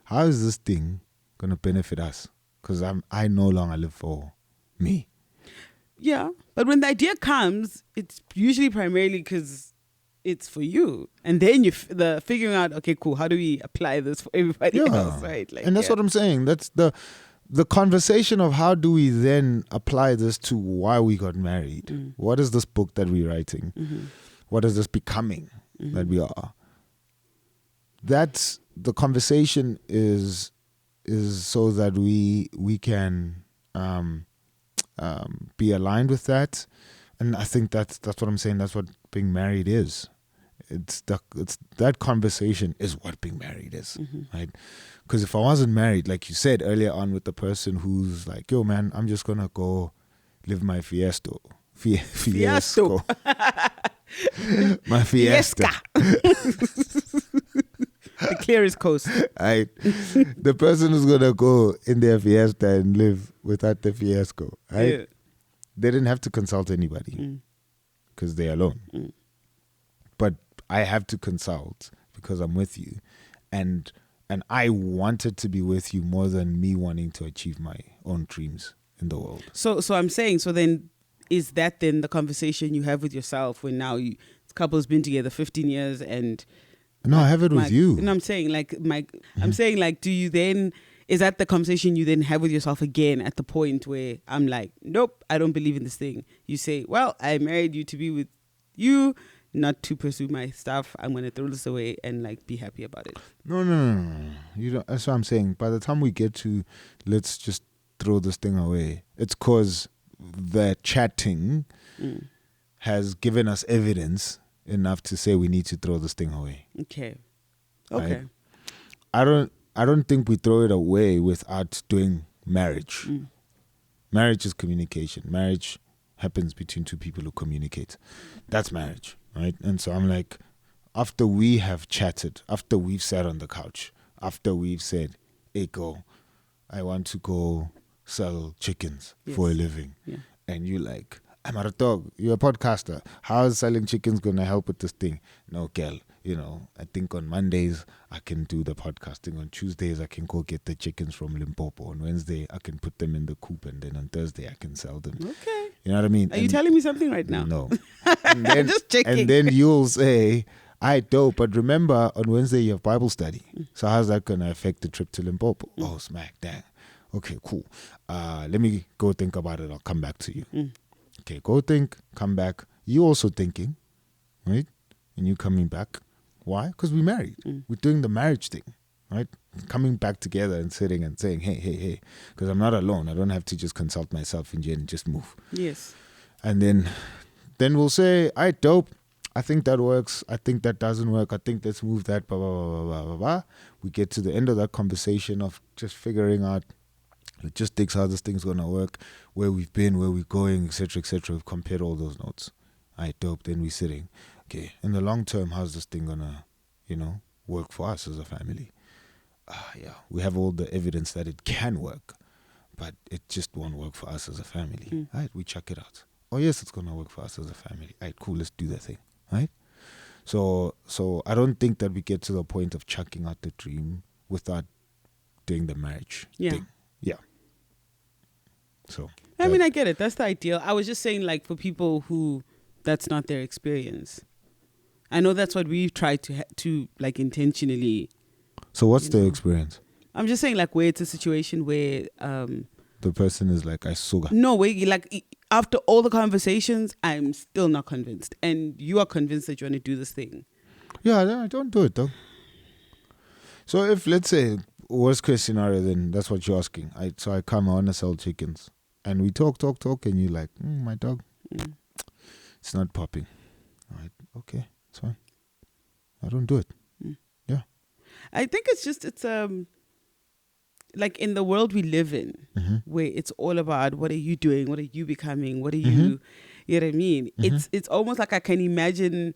How is this thing going to benefit us? Because I no longer live for me. Yeah, but when the idea comes, it's usually primarily because it's for you. And then the figuring out, okay, cool, how do we apply this for everybody else, right? Like, and that's what I'm saying. That's the conversation of how do we then apply this to why we got married. What is this book that we're writing? What is this becoming that we are? That's the conversation is so that we can be aligned with that. And I think that's what I'm saying. That's what being married is. It's that conversation is what being married is, right? Because if I wasn't married, like you said earlier on, with the person who's like, yo, man, I'm just gonna go live my fiasco. My fiasco. The clearest coast. Right. The person who's gonna go in their fiesta and live without the fiasco, right? Yeah. They didn't have to consult anybody because they're alone. But I have to consult because I'm with you, and I wanted to be with you more than me wanting to achieve my own dreams in the world. So I'm saying, so then is that then the conversation you have with yourself when now the couple's been together 15 years and no, I have it with you. No, I'm saying I'm saying like, do you then, is that the conversation you then have with yourself again at the point where I'm like, nope, I don't believe in this thing. You say, well, I married you to be with you, not to pursue my stuff. I'm going to throw this away and like be happy about it. No. You don't. That's what I'm saying. By the time we get to let's just throw this thing away, it's because the chatting has given us evidence enough to say we need to throw this thing away. Okay. Right? I don't think we throw it away without doing marriage. Marriage is communication. Marriage happens between two people who communicate. That's marriage, right? And so I'm like, after we have chatted, after we've sat on the couch, after we've said, hey, go, I want to go sell chickens for a living. Yeah. And you like, I'm not a dog. You're a podcaster. How is selling chickens going to help with this thing? No, girl. I think on Mondays I can do the podcasting. On Tuesdays I can go get the chickens from Limpopo. On Wednesday I can put them in the coop, and then on Thursday I can sell them. Okay. You know what I mean? Are you telling me something right now? No. And then, just checking. And then you'll say, I dope, but remember on Wednesday you have Bible study. So how's that going to affect the trip to Limpopo? Oh, smack, dang. Okay, cool. Let me go think about it. I'll come back to you. Okay, go think, come back. You also thinking, right? And you coming back. Why? Because we're married. We're doing the marriage thing, right? Coming back together and sitting and saying, hey. Because I'm not alone. I don't have to just consult myself and just move. Yes. And then we'll say, all right, dope. I think that works. I think that doesn't work. I think let's move that, blah, blah, blah, blah, blah, blah. We get to the end of that conversation of just figuring out logistics, how this thing's going to work, where we've been, where we're going, etc., etc. We've compared all those notes. All right, dope. Then we're sitting. Okay, in the long term, how's this thing going to, work for us as a family? Yeah, we have all the evidence that it can work, but it just won't work for us as a family. All right, we check it out. Oh, yes, it's going to work for us as a family. All right, cool, let's do that thing. Right? So I don't think that we get to the point of chucking out the dream without doing the marriage thing. Yeah. So I mean, I get it. That's the ideal. I was just saying, like, for people who that's not their experience. I know that's what we've tried to like intentionally. So what's the experience? I'm just saying, like, where it's a situation where the person is like, I sugar. No, where like after all the conversations, I'm still not convinced, and you are convinced that you want to do this thing. Yeah, don't do it though. So if, let's say, worst case scenario, then that's what you're asking. I come, I want to sell chickens, and we talk, and you're like, my dog. It's not popping. All right. Okay. It's fine. I don't do it. Yeah. I think it's like in the world we live in, where it's all about what are you doing, what are you becoming, what are you know what I mean? It's almost like I can imagine,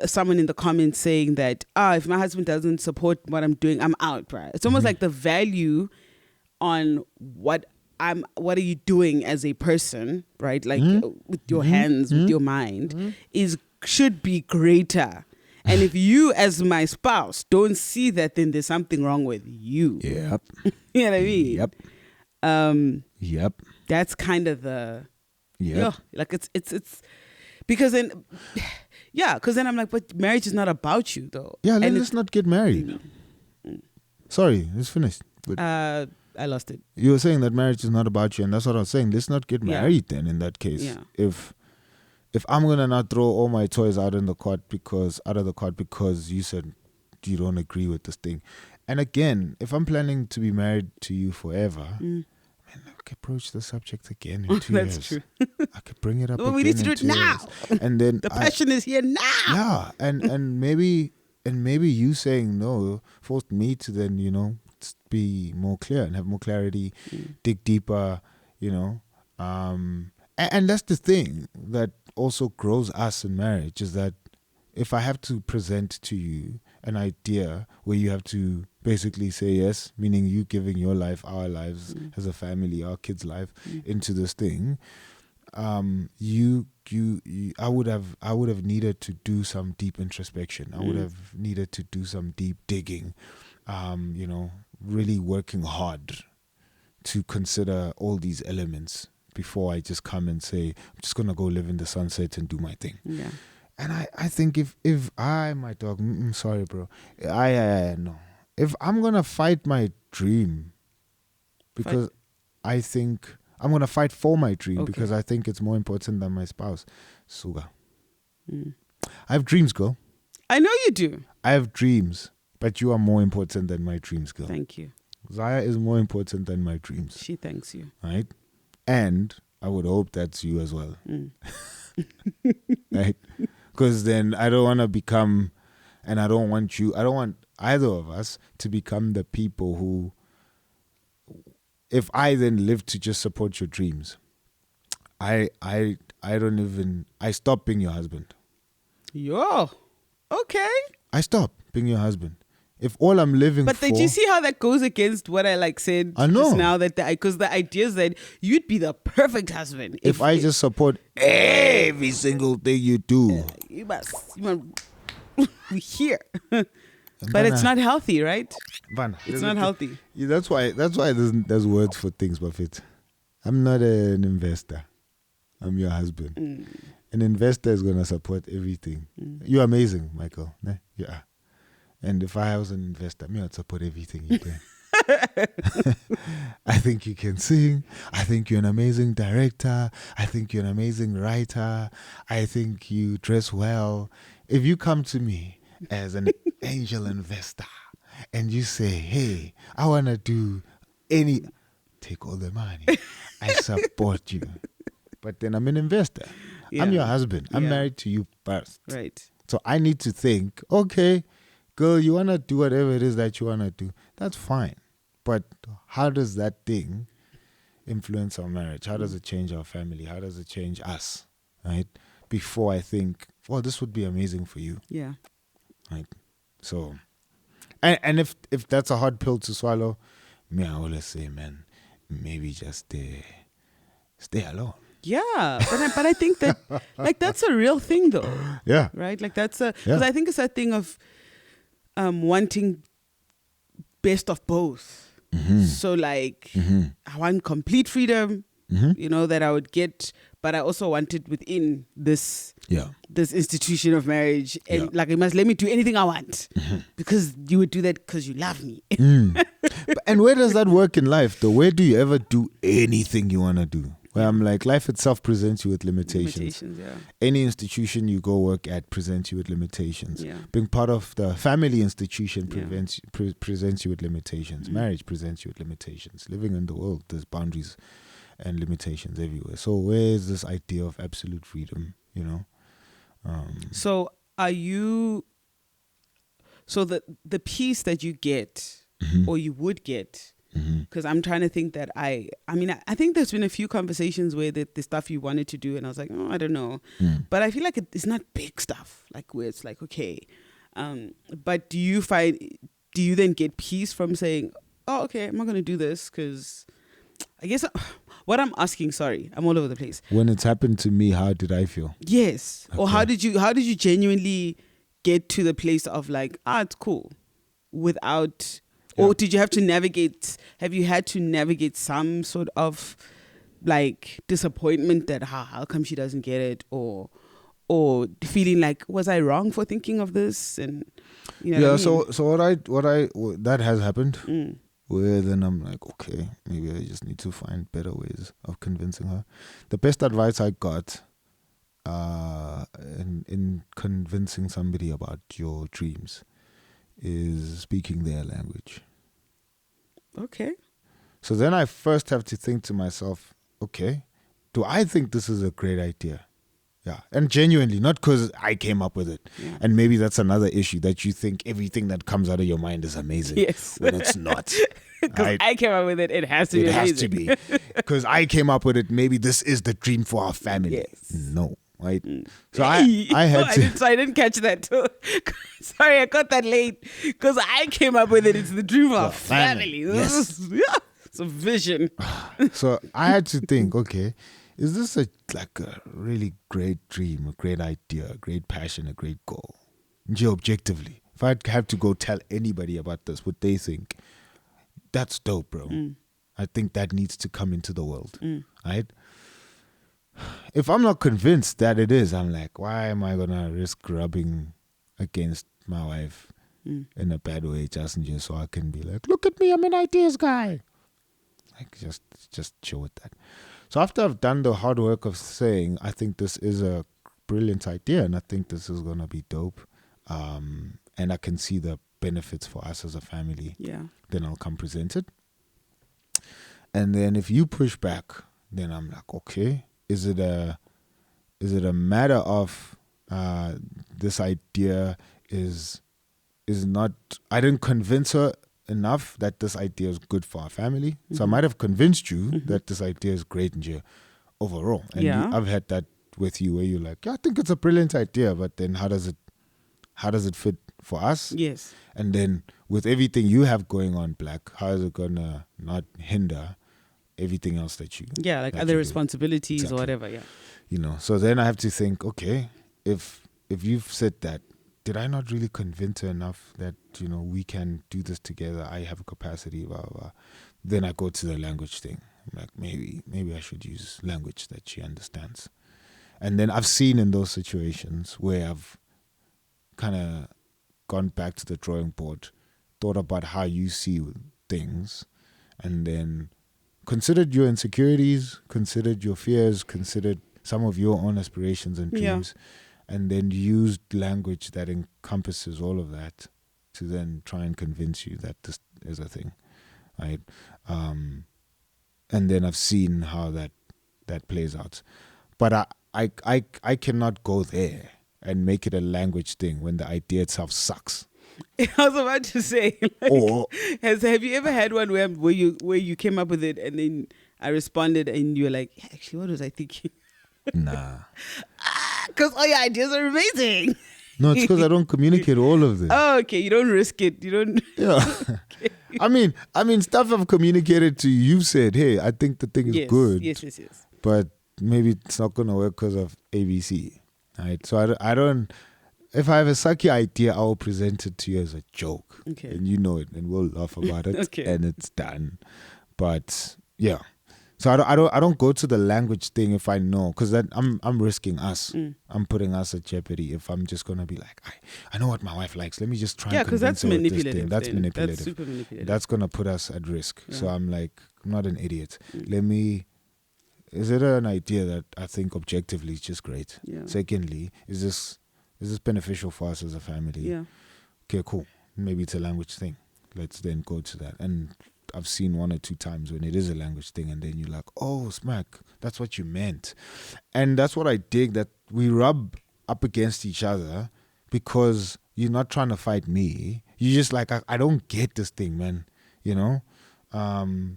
someone in the comments saying that, if my husband doesn't support what I'm doing, I'm out, right? It's almost like the value on what are you doing as a person, right? Like with your hands, with your mind, should be greater. And if you, as my spouse, don't see that, then there's something wrong with you. Yep. You know what I mean? Yep. Yep. That's kind of the. Yep. Like it's because then, because then I'm like, but marriage is not about you though. Yeah, let's not get married. Sorry, it's finished. But I lost it. you were saying that marriage is not about you, and that's what I was saying. Let's not get married then. In that case, if I'm gonna not throw all my toys out of the cart because you said you don't agree with this thing, and again, if I'm planning to be married to you forever, man, I could approach the subject again in 2 years. That's true. I could bring it up. Well, again we need to do it now. And then the passion is here now. Yeah, and maybe you saying no forced me to then be more clear and have more clarity, dig deeper, and that's the thing that also grows us in marriage, is that if I have to present to you an idea where you have to basically say yes, meaning you giving your life, our lives as a family, our kids' life into this thing, I would have needed to do some deep introspection. I would have needed to do some deep digging, really working hard to consider all these elements before I just come and say, I'm just going to go live in the sunset and do my thing. Yeah. And I think if I, my dog, sorry, bro. No. If I'm going to fight my dream, because I think I'm going to fight for my dream, because I think it's more important than my spouse. Suga. I have dreams, girl. I know you do. I have dreams, but you are more important than my dreams, girl. Thank you. Zaya is more important than my dreams. She thanks you. Right? And I would hope that's you as well. Right? Because then I don't want to become, and I don't want either of us to become the people who, if I then live to just support your dreams, I stop being your husband. Yo, okay. I stop being your husband. If all I'm living but did you see how that goes against what I said I know. just now? Because the idea is that you'd be the perfect husband. If I just support every single thing you do. You must be here. But it's not healthy, right? It's not healthy. Yeah, that's why there's words for things, Buffett. I'm not an investor. I'm your husband. An investor is going to support everything. You're amazing, Michael. Yeah. And if I was an investor, me, I'd support everything you do. I think you can sing. I think you're an amazing director. I think you're an amazing writer. I think you dress well. If you come to me as an angel investor and you say, hey, I want to do take all the money. I support you. But then I'm an investor. Yeah. I'm your husband. I'm married to you first. Right. So I need to think, okay, girl, you want to do whatever it is that you want to do. That's fine. But how does that thing influence our marriage? How does it change our family? How does it change us? Right? Before I think, well, this would be amazing for you. Yeah. Right? So, and if that's a hard pill to swallow, me, I always say, man, maybe just stay alone. Yeah, but I think that that's a real thing though. Yeah. Right? Like that's because I think it's a thing of wanting best of both. So I want complete freedom, that I would get, but I also want it within this institution of marriage, and you must let me do anything I want because you would do that because you love me. And where does that work in life though? Where do you ever do anything you want to do? Where I'm like, life itself presents you with limitations. Any institution you go work at presents you with limitations. Being part of the family institution presents you with limitations. Marriage presents you with limitations. Living in the world, there's boundaries and limitations everywhere. So where is this idea of absolute freedom? You know. So are you? So the peace that you get, or you would get, because I'm trying to think that I think there's been a few conversations where the stuff you wanted to do, and I was like, oh, I don't know, but I feel like it's not big stuff, like where it's like, okay, but do you then get peace from saying, oh, okay, I'm not going to do this? Because I guess what I'm asking, sorry, I'm all over the place. When it's happened to me, how did I feel? Yes. Okay. Or how did you genuinely get to the place of like, it's cool without, or did you have to navigate, have you had to navigate some sort of like disappointment that how come she doesn't get it, or feeling like, was I wrong for thinking of this? And you know what I mean? So what that has happened, where then I'm like, okay, maybe I just need to find better ways of convincing her. The best advice I got in convincing somebody about your dreams is speaking their language. Okay. So then I first have to think to myself, okay, do I think this is a great idea? Yeah. And genuinely, not because I came up with it. Yeah. And maybe that's another issue, that you think everything that comes out of your mind is amazing. Yes. When it's not. Because I came up with it, it has to be amazing. It has to be. Because I came up with it, maybe this is the dream for our family. Yes. No. Right? So I had to... I didn't catch that too. Sorry, I got that late. Because I came up with it, it's the dream of our family. Yes. It's a vision. So I had to think, okay, is this a really great dream, a great idea, a great passion, a great goal? Objectively, if I'd have to go tell anybody about this, would they think, that's dope, bro? I think that needs to come into the world, right? If I'm not convinced that it is, I'm like, why am I going to risk rubbing against my wife in a bad way just so I can be like, look at me, I'm an ideas guy. Like, just chill with that. So after I've done the hard work of saying, I think this is a brilliant idea and I think this is going to be dope, and I can see the benefits for us as a family, then I'll come present it. And then if you push back, then I'm like, okay, is it a matter of this idea is not, I didn't convince her enough that this idea is good for our family. So I might have convinced you that this idea is great in overall. And I've had that with you where you're like, I think it's a brilliant idea, but then how does it fit for us? Yes. And then with everything you have going on, Black, how is it gonna not hinder everything else that you like other responsibilities or whatever, so then I have to think, okay, if you've said that, did I not really convince her enough that we can do this together? I have a capacity, blah, blah, blah. Then I go to the language thing. I'm like, maybe I should use language that she understands. And then I've seen in those situations where I've kind of gone back to the drawing board, thought about how you see things, and then considered your insecurities, considered your fears, considered some of your own aspirations and dreams, and then used language that encompasses all of that to then try and convince you that this is a thing, right? And then I've seen how that plays out. But I cannot go there and make it a language thing when the idea itself sucks. I was about to say, have you ever had one where you came up with it and then I responded and you were like, actually, what was I thinking? Nah. Because all your ideas are amazing. No, it's because I don't communicate all of them. Oh, okay. You don't risk it. You don't. Yeah. Okay. I mean, stuff I've communicated to you. You've said, hey, I think the thing is good. Yes. But maybe it's not going to work because of ABC. Right? So I don't. If I have a sucky idea, I will present it to you as a joke. Okay. And you know it, and we'll laugh about it. Okay. And it's done. But yeah. So I don't go to the language thing if I know, because then I'm risking us. I'm putting us at jeopardy if I'm just gonna be like, I know what my wife likes. Let me just try and convince her with this thing. That's manipulative. That's super manipulative. That's gonna put us at risk. Yeah. So I'm like, I'm not an idiot. Is it an idea that I think objectively is just great? Yeah. Secondly, is this beneficial for us as a family? Yeah. Okay, cool. Maybe it's a language thing. Let's then go to that. And I've seen one or two times when it is a language thing, and then you're like, oh, smack, that's what you meant. And that's what I dig, that we rub up against each other because you're not trying to fight me. You're just like, I don't get this thing, man, you know?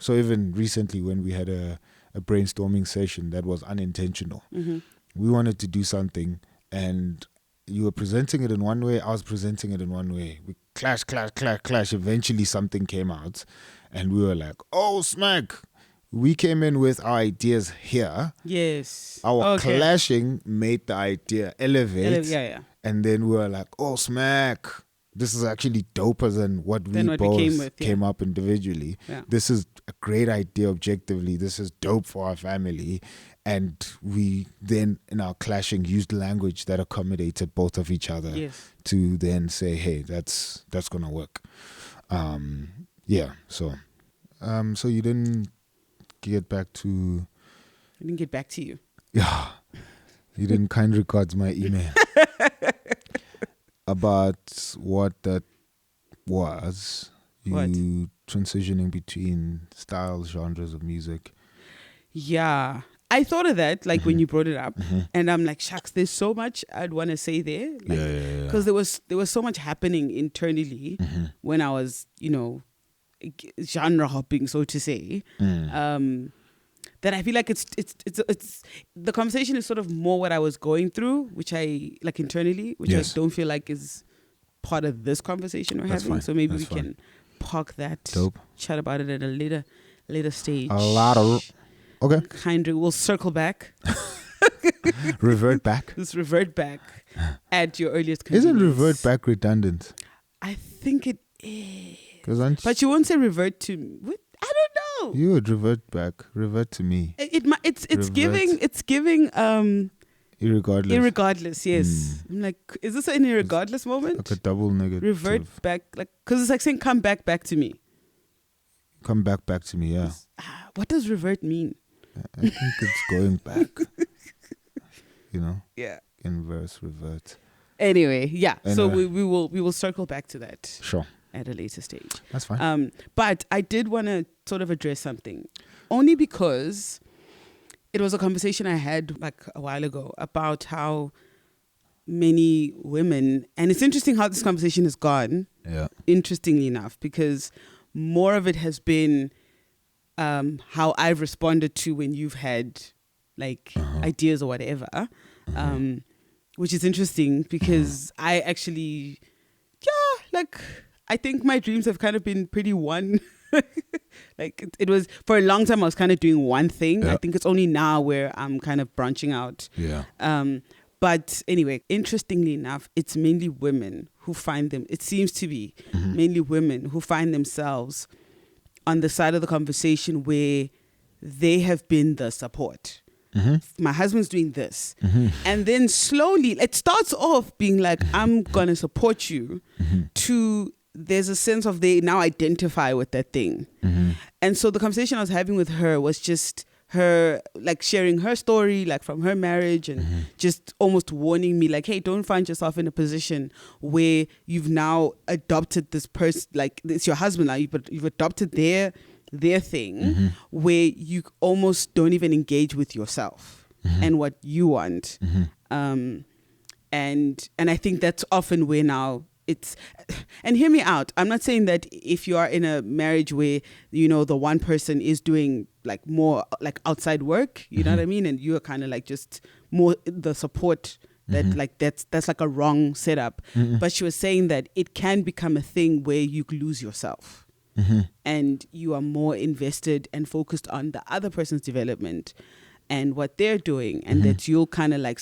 So even recently when we had a brainstorming session that was unintentional, we wanted to do something, and you were presenting it in one way, I was presenting it in one way. We clash. Eventually something came out, and we were like, oh, smack. We came in with our ideas here. Yes. Our clashing made the idea elevate. Yeah. And then we were like, oh, smack. This is actually doper than what we both came up individually. Yeah. This is a great idea objectively. This is dope for our family. And we then, in our clashing, used language that accommodated both of each other to then say, hey, that's going to work. So you didn't get back to... I didn't get back to you. Yeah. You didn't kind regards my email. About what that was. You transitioning between styles, genres of music. Yeah. I thought of that, like, when you brought it up, and I'm like, shucks, there's so much I'd want to say there. Like, because there was so much happening internally when I was, genre hopping, so to say, that I feel like it's the conversation is sort of more what I was going through, which I like internally, which I don't feel like is part of this conversation we're having. Fine. So maybe we can park that, chat about it at a later stage. Okay. We'll circle back. Revert back. Just revert back at your earliest convenience. Isn't revert back redundant? I think it is. But you won't say revert to me. I don't know. You would revert back. Revert to me. It's giving irregardless, yes. I'm like, is this an irregardless moment? Like a double negative. Revert back, like, because it's like saying come back to me. Come back to me, yeah. What does revert mean? I think it's going back. Yeah. Inverse, revert. Anyway, yeah. So we will circle back to that. Sure. At a later stage. That's fine. But I did want to sort of address something, only because it was a conversation I had like a while ago about how many women, and it's interesting how this conversation has gone. Yeah. Interestingly enough, because more of it has been how I've responded to when you've had like ideas or whatever, which is interesting because I actually, I think my dreams have kind of been pretty one. Like it was for a long time I was kind of doing one thing. I think it's only now where I'm kind of branching out. Yeah. But anyway, interestingly enough, it's mainly women who find them. It seems to be mainly women who find themselves on the side of the conversation where they have been the support. My husband's doing this. And then slowly, it starts off being like, I'm going to support you, to there's a sense of they now identify with that thing. And so the conversation I was having with her was just her like sharing her story, like from her marriage, and just almost warning me like, hey, don't find yourself in a position where you've now adopted this person, like it's your husband now, you've adopted their thing, where you almost don't even engage with yourself and what you want. And I think that's often where now it's, and hear me out, I'm not saying that if you are in a marriage where the one person is doing like more like outside work, you know what I mean, and you're kind of like just more the support, that like that's like a wrong setup. But she was saying that it can become a thing where you lose yourself. And you are more invested and focused on the other person's development and what they're doing, and that you'll kind of like,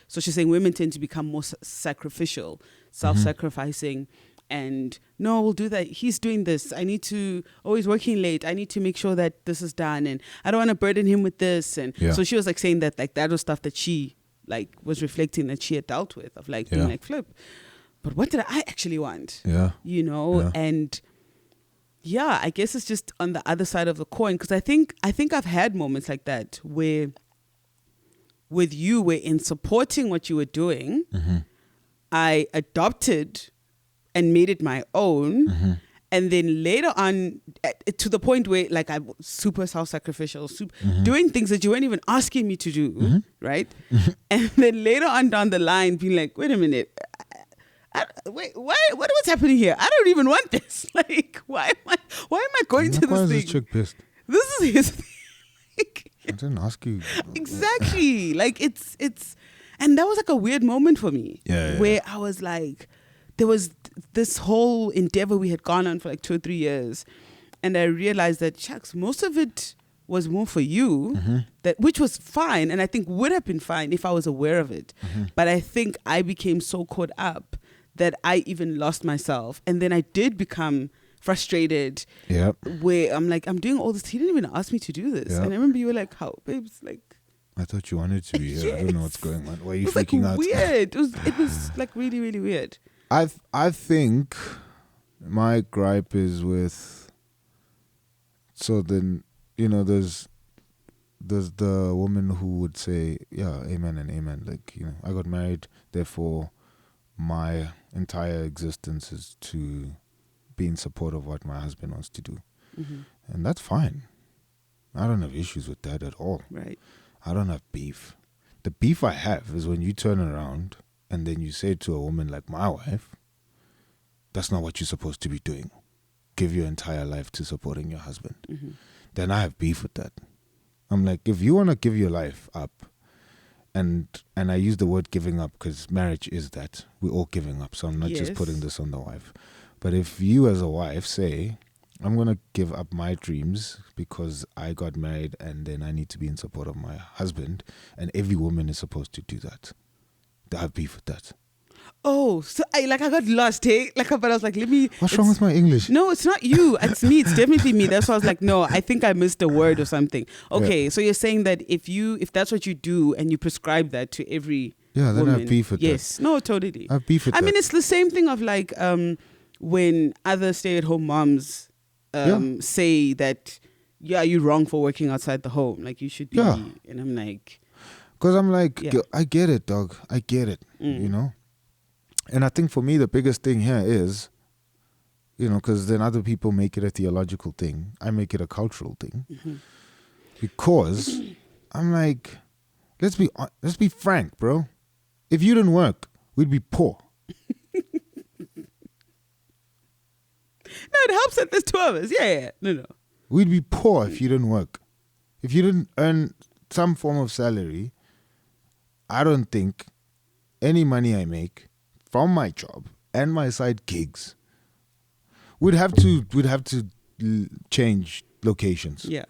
so she's saying women tend to become more sacrificial, self-sacrificing, and no, we'll do that. He's doing this. I need to, he's working late. I need to make sure that this is done, and I don't want to burden him with this. And so she was like saying that like that was stuff that she like was reflecting that she had dealt with, of like being like, flip, but what did I actually want? And yeah, I guess it's just on the other side of the coin, because I think I've had moments like that where with you, where in supporting what you were doing, I adopted and made it my own, And then later on, to the point where like I'm super self-sacrificial, doing things that you weren't even asking me to do, right? And then later on down the line, being like, wait a minute, wait, what's happening here? I don't even want this. Like, why am I going to this Why is thing? this chick pissed? This is his thing. I didn't ask you. Exactly. Like it's, and that was like a weird moment for me. Where I was like, there was this whole endeavor we had gone on for like 2 or 3 years. And I realized that, shucks, most of it was more for you, which was fine. And I think would have been fine if I was aware of it. But I think I became so caught up that I even lost myself. And then I did become frustrated. Where I'm like, I'm doing all this. He didn't even ask me to do this. And I remember you were like, how, babes? Like, I thought you wanted to be here. Yes. I don't know what's going on. Why are you it was freaking like out? Weird. It was like really, really weird. I think my gripe is with, so then, there's the woman who would say, yeah, amen and amen. Like, I got married, therefore my entire existence is to be in support of what my husband wants to do. And that's fine. I don't have issues with that at all. Right. I don't have beef. The beef I have is when you turn around and then you say to a woman like my wife, that's not what you're supposed to be doing. Give your entire life to supporting your husband. Then I have beef with that. I'm like, if you want to give your life up, and I use the word giving up because marriage is that. We're all giving up. So I'm not just putting this on the wife. But if you as a wife say, I'm going to give up my dreams because I got married and then I need to be in support of my husband, and every woman is supposed to do that, I have beef with that. Oh, so I got lost, hey? But I was like, What's wrong with my English? No, it's not you. It's me. It's definitely me. That's why I was like, no, I think I missed a word or something. Okay, so you're saying that if that's what you do and you prescribe that to every then woman, I have beef with that. Yes, no, totally. I have beef with that. I mean, it's the same thing of like when other stay-at-home moms say that, you're wrong for working outside the home. Like you should be. And I'm like, because I'm like, I get it, dog. I get it. And I think for me, the biggest thing here is, because then other people make it a theological thing. I make it a cultural thing. Because I'm like, let's be frank, bro. If you didn't work, we'd be poor. No, it helps that there's 2 of us. Yeah. No. We'd be poor if you didn't work. If you didn't earn some form of salary, I don't think any money I make from my job and my side gigs we'd have to change locations. Yeah.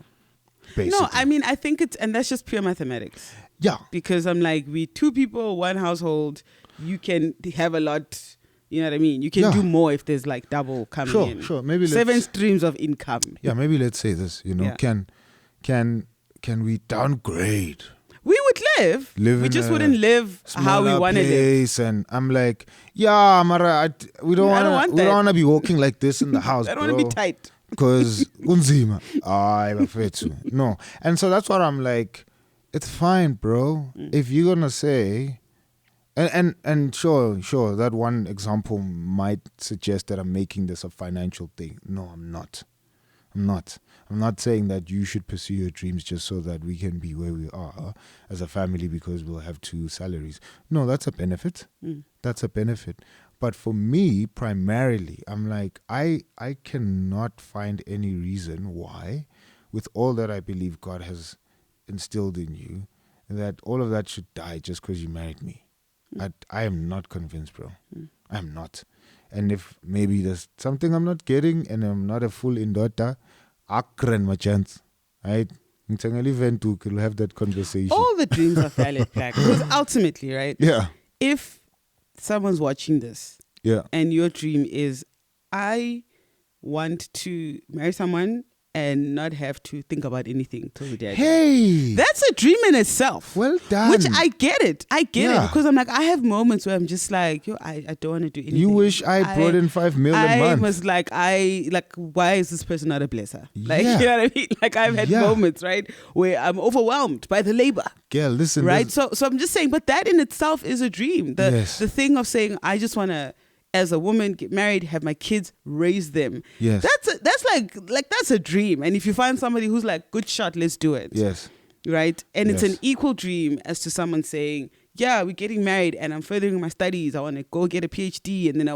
Basically. No, I mean, I think and that's just pure mathematics. Yeah. Because I'm like, we 2 people, 1 household, you can have a lot, you know what I mean? You can do more if there's like double coming in. Sure. Maybe 7 streams of income. Yeah, maybe let's say this, can we downgrade? We would live. We just wouldn't live how we want to live. And I'm like, Mara, we don't want to be walking like this in the house. I don't want to be tight. Because unzima. No. And so that's what I'm like, it's fine, bro. If you're gonna say, and sure, that one example might suggest that I'm making this a financial thing. No, I'm not. I'm not saying that you should pursue your dreams just so that we can be where we are as a family because we'll have 2 salaries. No, that's a benefit. That's a benefit. But for me, primarily, I'm like, I cannot find any reason why, with all that I believe God has instilled in you, that all of that should die just because you married me. I am not convinced, bro. I'm not. And if maybe there's something I'm not getting and I'm not a full indota, akren my chance. Right? We'll have that conversation. All the dreams are valid, Black. Because ultimately, right? Yeah. If someone's watching this, and your dream is, I want to marry someone and not have to think about anything till the day. Hey, that's a dream in itself. Well done. Which I get it because I'm like, I have moments where I'm just like, I don't want to do anything. You wish I brought in 5 million a month. I was like, why is this person not a blesser? Like, you know what I mean? Like I've had moments, right, where I'm overwhelmed by the labor. Girl, listen. Right. So I'm just saying, but that in itself is a dream. The thing of saying, I just want to as a woman, get married, have my kids, raise them. Yes. That's a dream. And if you find somebody who's like, good shot, let's do it. Yes. Right? And it's Yes. an equal dream as to someone saying, yeah, we're getting married and I'm furthering my studies. I want to go get a PhD. And then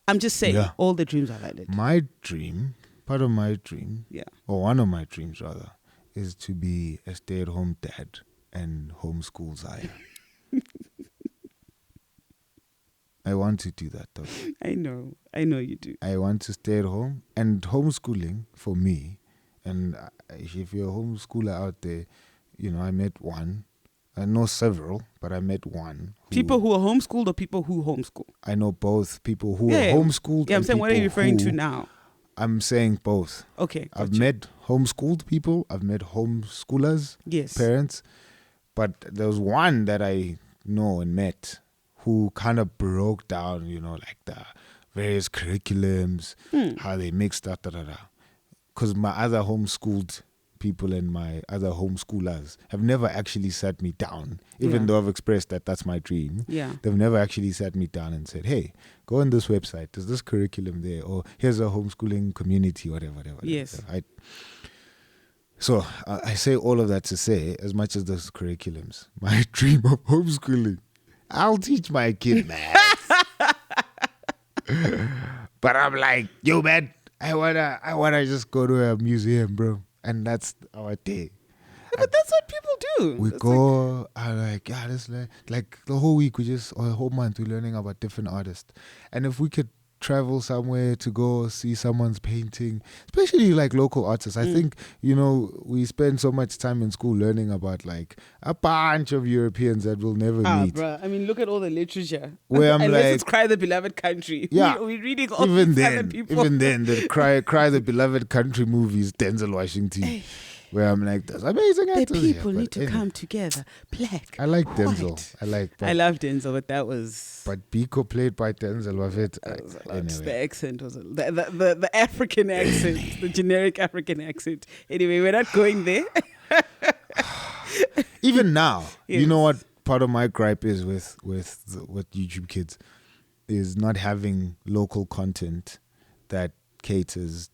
I'm just saying, all the dreams are valid. My dream, part of my dream, or one of my dreams rather, is to be a stay-at-home dad and homeschool Zaya. I want to do that though. I know you do. I want to stay at home, and homeschooling for me, and if you're a homeschooler out there, I met one. I know several, but I met one. People who are homeschooled or people who homeschool? I know both people who are homeschooled. Yeah, I'm saying, what are you referring to now? I'm saying both. Okay. I've met homeschooled people. I've met homeschoolers, parents. But there was one that I know and met who kind of broke down, like the various curriculums, how they mix that, because my other homeschooled people and my other homeschoolers have never actually sat me down, even though I've expressed that that's my dream. Yeah. They've never actually sat me down and said, hey, go on this website. There's this curriculum there, or here's a homeschooling community, whatever. Yes. So I say all of that to say, as much as those curriculums, my dream of homeschooling, I'll teach my kid math. But I'm like, yo, man, I wanna just go to a museum, bro. And that's our day. Yeah, but that's what people do. We go, let's learn. Like the whole week, or a whole month, we're learning about different artists. And if we could travel somewhere to go see someone's painting, especially like local artists, I think, we spend so much time in school learning about like a bunch of Europeans that we'll never meet. Bruh. I mean, look at all the literature. Where I'm unless like, it's Cry the Beloved Country. Yeah. We're reading all these other people. Even then, the Cry the Beloved Country movies, Denzel Washington. Where I'm like, that's amazing actors. The people need to come together. Black. I like Denzel. White. I love Denzel, but that was. But Biko played by Denzel was it. Anyway. The accent was the African accent, the generic African accent. Anyway, we're not going there. Even now, you know what part of my gripe is with YouTube Kids is not having local content that caters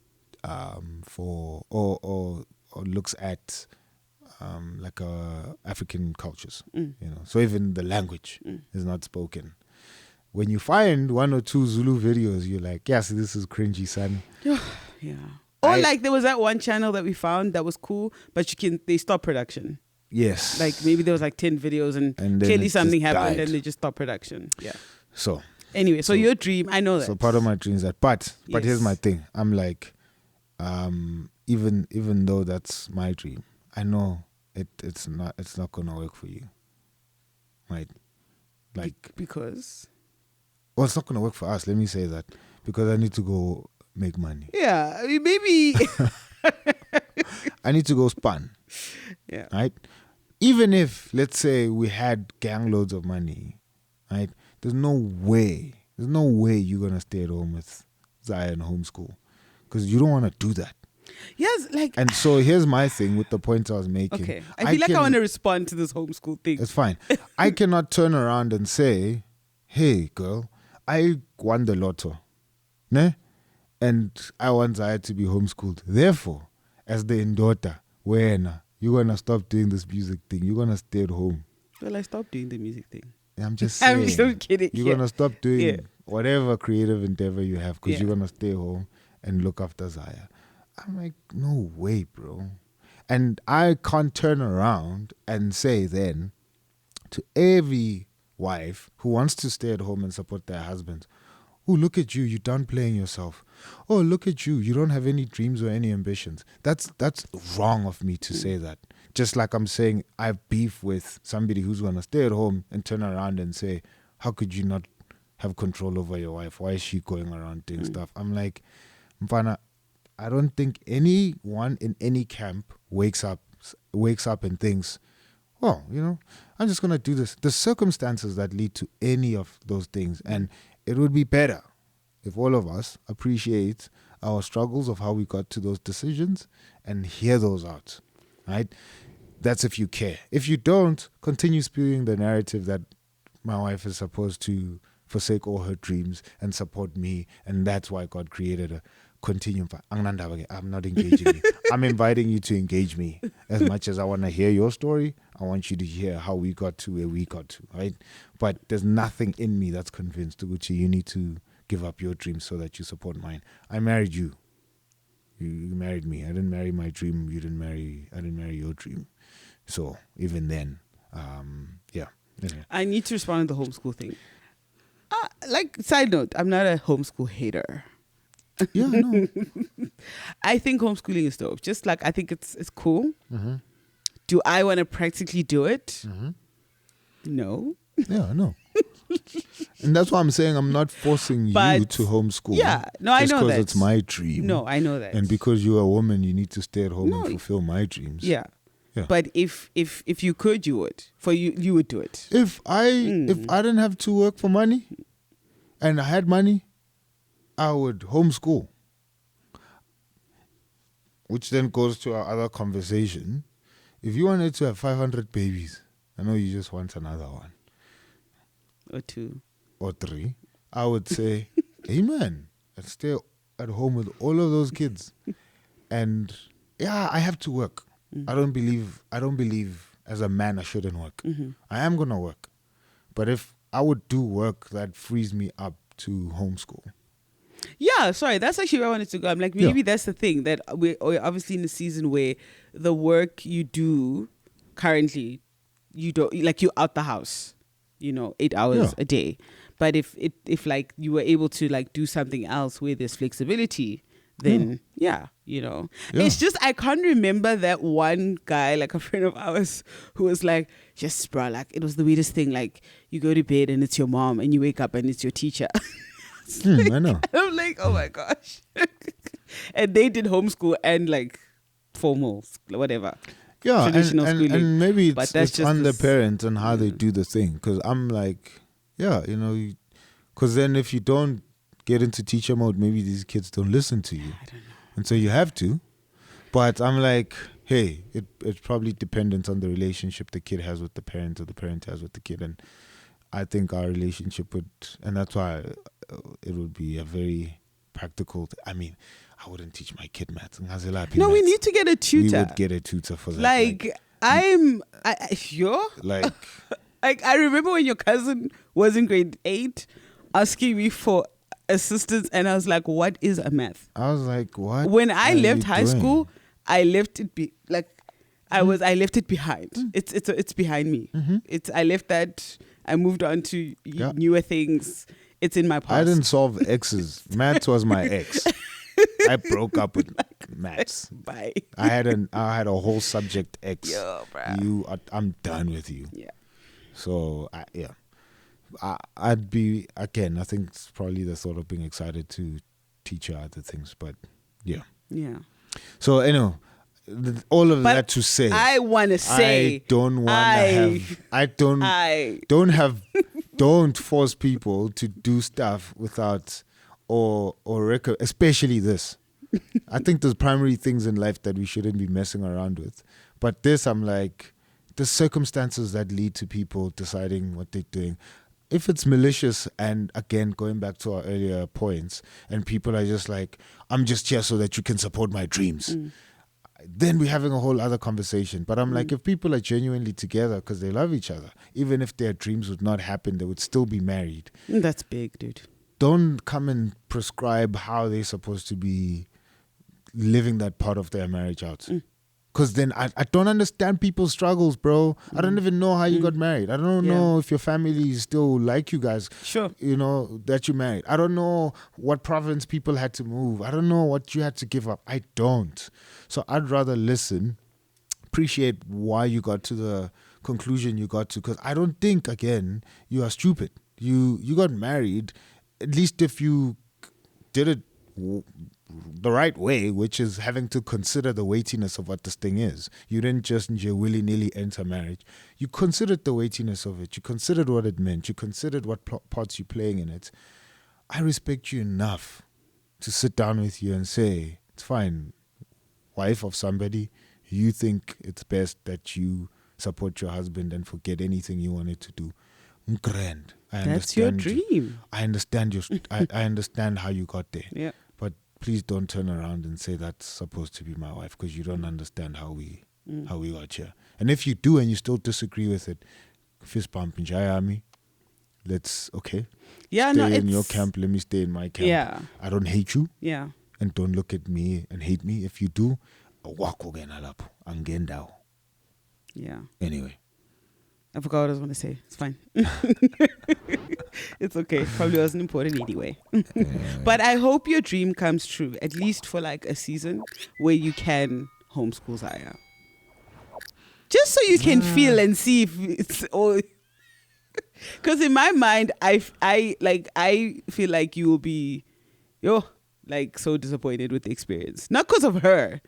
for or looks at like African cultures, So even the language is not spoken. When you find one or two Zulu videos, you're like, yes, this is cringy, son. Yeah. Or like there was that one channel that we found that was cool, but they stopped production. Yes. Like maybe there was like 10 videos and clearly something happened and they just stopped production. Yeah. So. Anyway, so your dream, I know that. So part of my dream is that, but here's my thing. I'm like, even though that's my dream, I know it's not gonna work for you, right? Like because it's not gonna work for us. Let me say that because I need to go make money. Yeah, I mean, maybe I need to go span. Yeah. Right. Even if let's say we had gang loads of money, right? There's no way you're gonna stay at home with Zaya and homeschool because you don't want to do that. Yes, like. And so here's my thing with the point I was making. Okay, I feel like I want to respond to this homeschool thing. It's fine. I cannot turn around and say, "Hey, girl, I won the lotto, ne? And I want Zaya to be homeschooled. Therefore, as the daughter, you're gonna stop doing this music thing. You're gonna stay at home." Well, I stopped doing the music thing. I'm just saying. I'm just kidding. You're gonna stop doing whatever creative endeavor you have because you're gonna stay home and look after Zaya. I'm like, no way, bro. And I can't turn around and say then to every wife who wants to stay at home and support their husband, oh, look at you, you're downplaying yourself. Oh, look at you, you don't have any dreams or any ambitions. That's wrong of me to say that. Just like I'm saying I have beef with somebody who's going to stay at home and turn around and say, how could you not have control over your wife? Why is she going around doing stuff? I'm like, Mfana, I don't think anyone in any camp wakes up and thinks, well, I'm just going to do this. The circumstances that lead to any of those things. And it would be better if all of us appreciate our struggles of how we got to those decisions and hear those out, right? That's if you care. If you don't, continue spewing the narrative that my wife is supposed to forsake all her dreams and support me. And that's why God created her. Continue. I'm not engaging you. I'm inviting you to engage me. As much as I want to hear your story, I want you to hear how we got to where we got to, right? But there's nothing in me that's convinced, Uguchi, you need to give up your dreams so that you support mine. I married you. You married me. I didn't marry my dream. I didn't marry your dream. So even then, yeah. Anyway. I need to respond to the homeschool thing. Side note, I'm not a homeschool hater. Yeah, no. I think homeschooling is dope. Just like I think it's cool. Mm-hmm. Do I want to practically do it? Mm-hmm. No. Yeah, no. And that's why I'm saying I'm not forcing you to homeschool. Yeah, no, I know that. Just because it's my dream. No, I know that. And because you're a woman, you need to stay at home and fulfill my dreams. Yeah. But if you could, you would. You would do it. If I didn't have to work for money and I had money, I would homeschool. Which then goes to our other conversation. If you wanted to have 500 babies, I know you just want another one. Or 2. Or 3. I would say, amen. I'd stay at home with all of those kids. And yeah, I have to work. Mm-hmm. I don't believe as a man I shouldn't work. Mm-hmm. I am going to work. But if I would do work that frees me up to homeschool. Yeah, sorry, that's actually where I wanted to go. I'm like, maybe that's the thing, that we're obviously in a season where the work you do currently, you don't, like, you're out the house, 8 hours a day. But if like you were able to like do something else where there's flexibility, then it's just, I can't remember that one guy, like a friend of ours, who was like, just bro, like it was the weirdest thing, like you go to bed and it's your mom and you wake up and it's your teacher. I know. I'm like, oh my gosh. And they did homeschool and like formal, whatever. Yeah, traditional schooling. And maybe it's on the parents and how they do the thing. Because I'm like, because then if you don't get into teacher mode, maybe these kids don't listen to you. I don't know. And so you have to. But I'm like, hey, it's probably dependent on the relationship the kid has with the parent or the parent has with the kid. And I think our relationship would, and that's why it would be a very practical. I wouldn't teach my kid maths. No, we need to get a tutor. We would get a tutor for that. Like I remember when your cousin was in grade 8 asking me for assistance, and I was like, what is a math? I was like, what? When I left high school, I left it I left it behind. It's behind me. Mm-hmm. I left that. I moved on to newer things. It's in my past. I didn't solve X's. Maths was my ex. I broke up with maths. Bye. I had a whole subject X. Yo, bro. I'm done with you. Yeah. So I'd be, again, I think it's probably the thought of being excited to teach her other things, but yeah. Yeah. So anyway, all of that to say, I want to say, don't force people to do stuff without or especially this. I think there's primary things in life that we shouldn't be messing around with. But this, I'm like, the circumstances that lead to people deciding what they're doing. If it's malicious, and again, going back to our earlier points, and people are just like, I'm just here so that you can support my dreams. Then we're having a whole other conversation. But I'm like, if people are genuinely together because they love each other, even if their dreams would not happen, they would still be married. That's big, dude. Don't come and prescribe how they're supposed to be living that part of their marriage out. Because then I don't understand people's struggles, bro. I don't even know how you got married. I don't know if your family still like you guys. Sure. That you married. I don't know what province people had to move. I don't know what you had to give up. I don't. So I'd rather listen, appreciate why you got to the conclusion you got to. Because I don't think, again, you are stupid. You got married. At least if you did it the right way, which is having to consider the weightiness of what this thing is. You didn't just willy-nilly enter marriage. You considered the weightiness of it. You considered what it meant. You considered what parts you're playing in it. I respect you enough to sit down with you and say, it's fine, wife of somebody, you think it's best that you support your husband and forget anything you wanted to do. grand. That's your dream. I understand I understand how you got there. Yeah. But please don't turn around and say that's supposed to be my wife, because you don't understand how we got here. And if you do and you still disagree with it, fist bump in Jayami. Let's stay in your camp. Let me stay in my camp. Yeah. I don't hate you. Yeah. And don't look at me and hate me. If you do, walk again alap angendao. Yeah. Anyway. I forgot what I was going to say. It's fine. It's okay. Probably wasn't important anyway. But I hope your dream comes true, at least for like a season where you can homeschool Zaya. Just so you can feel and see if it's all. Because in my mind, I feel like you will be, so disappointed with the experience. Not because of her,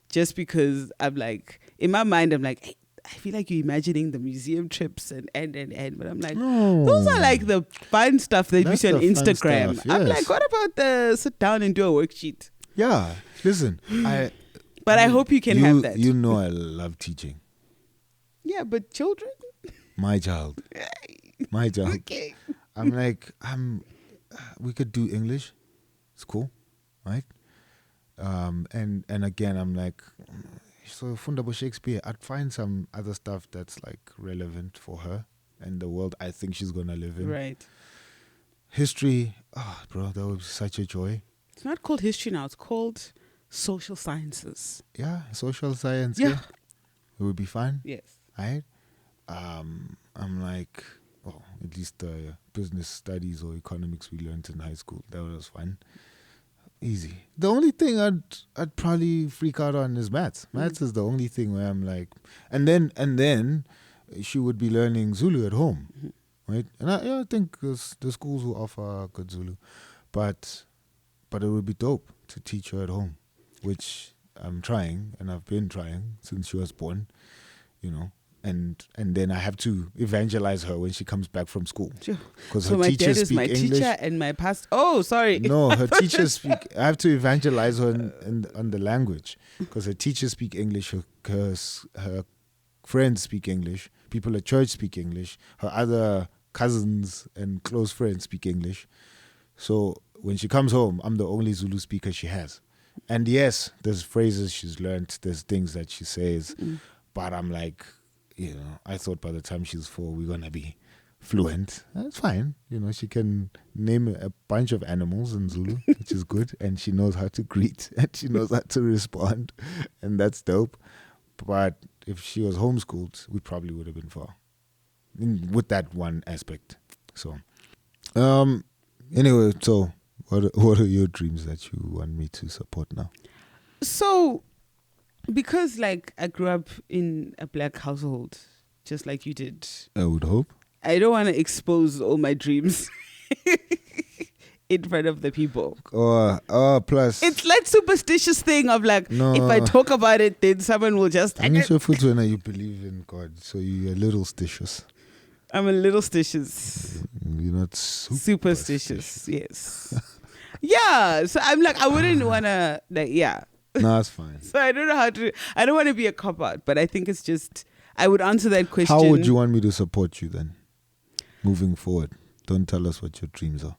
just because I'm like, in my mind, I'm like, hey, I feel like you're imagining the museum trips and. But I'm like, those are like the fun stuff that you see on Instagram. Stuff, yes. I'm like, what about the sit down and do a worksheet? Yeah, listen, But I hope you can have that. You know I love teaching. Yeah, but children? My child. Okay. I'm like, we could do English. It's cool, right? And again, I'm like, so Fundabo Shakespeare, I'd find some other stuff that's like relevant for her and the world I think she's gonna live in. Right. History, bro, that would be such a joy. It's not called history now, it's called social sciences. Yeah, social science. Yeah. It would be fun. Yes. Right? I'm like, at least business studies or economics we learned in high school. That was fun. Easy. The only thing I'd probably freak out on is maths. Maths is the only thing where I'm like, and then she would be learning Zulu at home, right? And I think the schools will offer good Zulu, but it would be dope to teach her at home, which I'm trying, and I've been trying since she was born, And then I have to evangelize her when she comes back from school. Because so her teachers speak English. So my dad is my teacher and my pastor. Oh, sorry. No, her teachers speak. I have to evangelize her on the language, because her teachers speak English. Her friends speak English. People at church speak English. Her other cousins and close friends speak English. So when she comes home, I'm the only Zulu speaker she has. And yes, there's phrases she's learned. There's things that she says. But I'm like, I thought by the time she's 4, we're going to be fluent. That's fine. She can name a bunch of animals in Zulu, which is good. And she knows how to greet and she knows how to respond. And that's dope. But if she was homeschooled, we probably would have been far with that one aspect. So, anyway, so what are your dreams that you want me to support now? So, because like I grew up in a black household, just like you did. I would hope. I don't want to expose all my dreams in front of the people. Plus. It's like superstitious thing of like, if I talk about it, then someone will just... I'm not sure when you believe in God, so you're a little stitious. I'm a little stitious. You're not superstitious. Yes. Yeah, so I'm like, I wouldn't want to, No, that's fine. So I don't know I don't want to be a cop-out, but I think it's just, I would answer that question. How would you want me to support you then, moving forward? Don't tell us what your dreams are.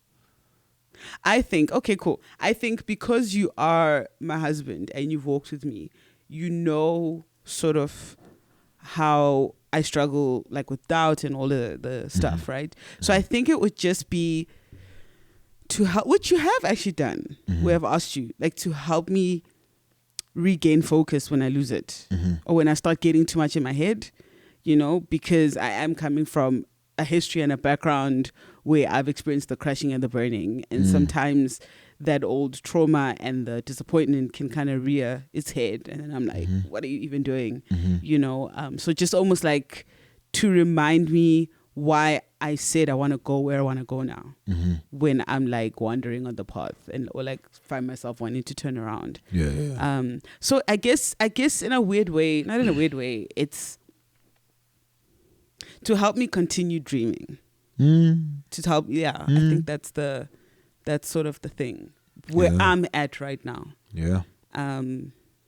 I think, okay, cool. I think because you are my husband and you've walked with me, sort of how I struggle like with doubt and all the stuff, right? So I think it would just be to help, which you have actually done, where I've asked you, like to help me regain focus when I lose it or when I start getting too much in my head, because I am coming from a history and a background where I've experienced the crashing and the burning, and sometimes that old trauma and the disappointment can kind of rear its head, and then I'm like, what are you even doing? So just almost like to remind me why I said I want to go where I want to go now when I'm like wandering on the path or like find myself wanting to turn around. Yeah. So I guess in a weird way, not in a weird way, it's to help me continue dreaming. To help, I think that's sort of the thing where I'm at right now. Yeah.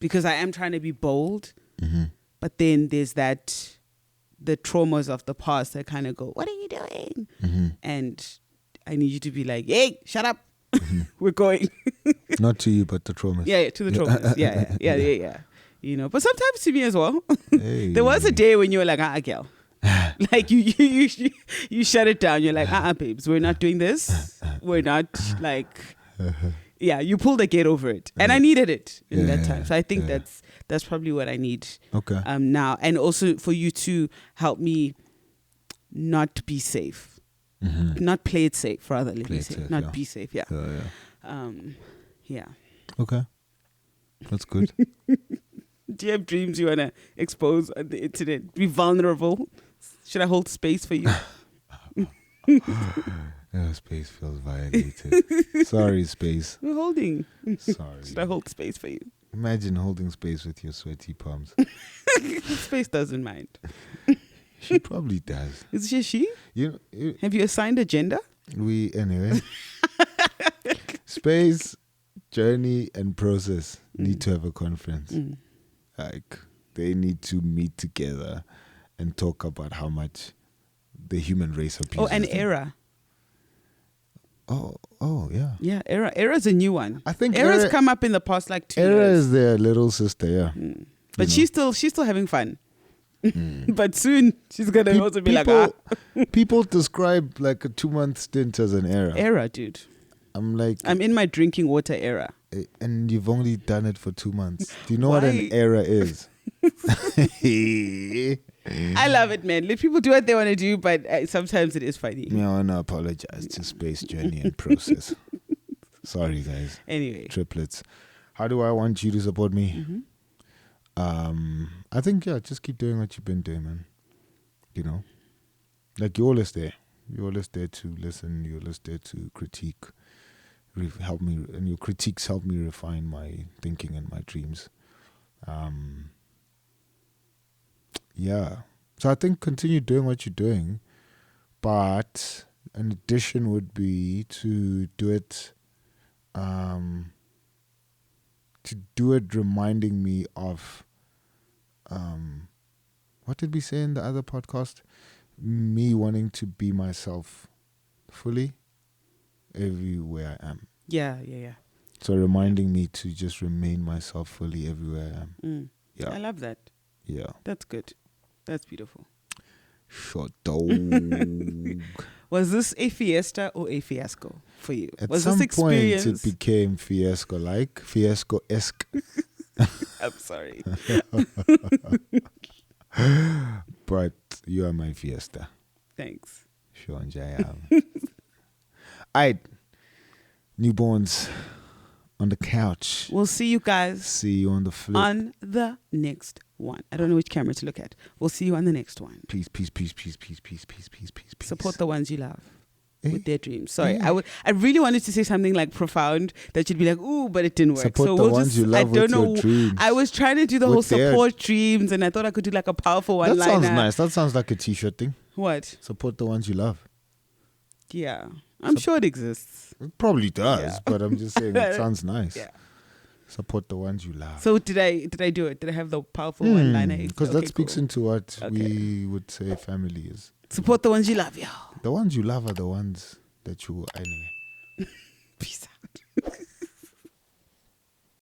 Because I am trying to be bold, but then there's the traumas of the past that kind of go, what are you you doing? Mm-hmm. And I need you to be like, hey, shut up. We're going. Not to you, but the traumas. Yeah, to the traumas. Yeah. You know, but sometimes to me as well. Hey. There was a day when you were like, girl. Like you shut it down. You're like, babes, we're not doing this. We're not like, yeah, you pulled the gate over it. And I needed it in that time. So I think that's probably what I need now. And also for you to help me not be safe. Mm-hmm. Not play it safe, rather. Let me say. Not be safe, yeah. Yeah. Okay. That's good. Do you have dreams you want to expose on the internet? Be vulnerable? Should I hold space for you? Space feels violated. Sorry, space. We're holding. Sorry. Should I hold space for you? Imagine holding space with your sweaty palms. Space doesn't mind. She probably does. Is she? Have you assigned a gender? Anyway. Space, journey, and process need to have a conference. Like, they need to meet together and talk about how much the human race abuses. Oh, and era. Oh, yeah. Yeah, era. Era's a new one. I think Era's come up in the past like 2 years. Era is their little sister, yeah. But she's still having fun. But soon she's gonna also be like, people describe like a 2-month stint as an era. Era, dude. I'm in my drinking water era. And you've only done it for 2 months. Do you know what an era is? I love it, man. Let people do what they want to do, but sometimes it is funny. I want to apologize to Space, Journey, and Process. Sorry, guys. Anyway. Triplets. How do I want you to support me? I think, just keep doing what you've been doing, man. You know? Like, you're always there. You're always there to listen. You're always there to critique. Help me, and your critiques help me refine my thinking and my dreams. So I think continue doing what you're doing, but an addition would be to do it reminding me of what did we say in the other podcast? Me wanting to be myself fully everywhere I am. Yeah. So reminding me to just remain myself fully everywhere I am. Yeah. I love that. Yeah. That's good. That's beautiful. Short dog. Was this a fiesta or a fiasco for you? At was some this experience? point it became fiasco-esque. I'm sorry. But you are my fiesta. Thanks. Sure, Njaya. Alright. Newborns on the couch. We'll see you guys. See you on the flip. On the next one. I don't know which camera to look at. We'll see you on the next one. Peace. Support the ones you love with their dreams. Sorry, I really wanted to say something like profound that you'd be like, ooh, but it didn't work. Support the ones you love with your dreams. I was trying to do the whole support dreams, and I thought I could do like a powerful one-liner. That sounds nice. That sounds like a t-shirt thing. What? Support the ones you love. Yeah. I'm sure it exists. It probably does, but I'm just saying it sounds nice. Yeah. Support the ones you love. So did I do it? Did I have the powerful one-liner? Because that speaks into what we would say family is. Support the ones you love, yo. The ones you love are the ones that you anyway. Peace out.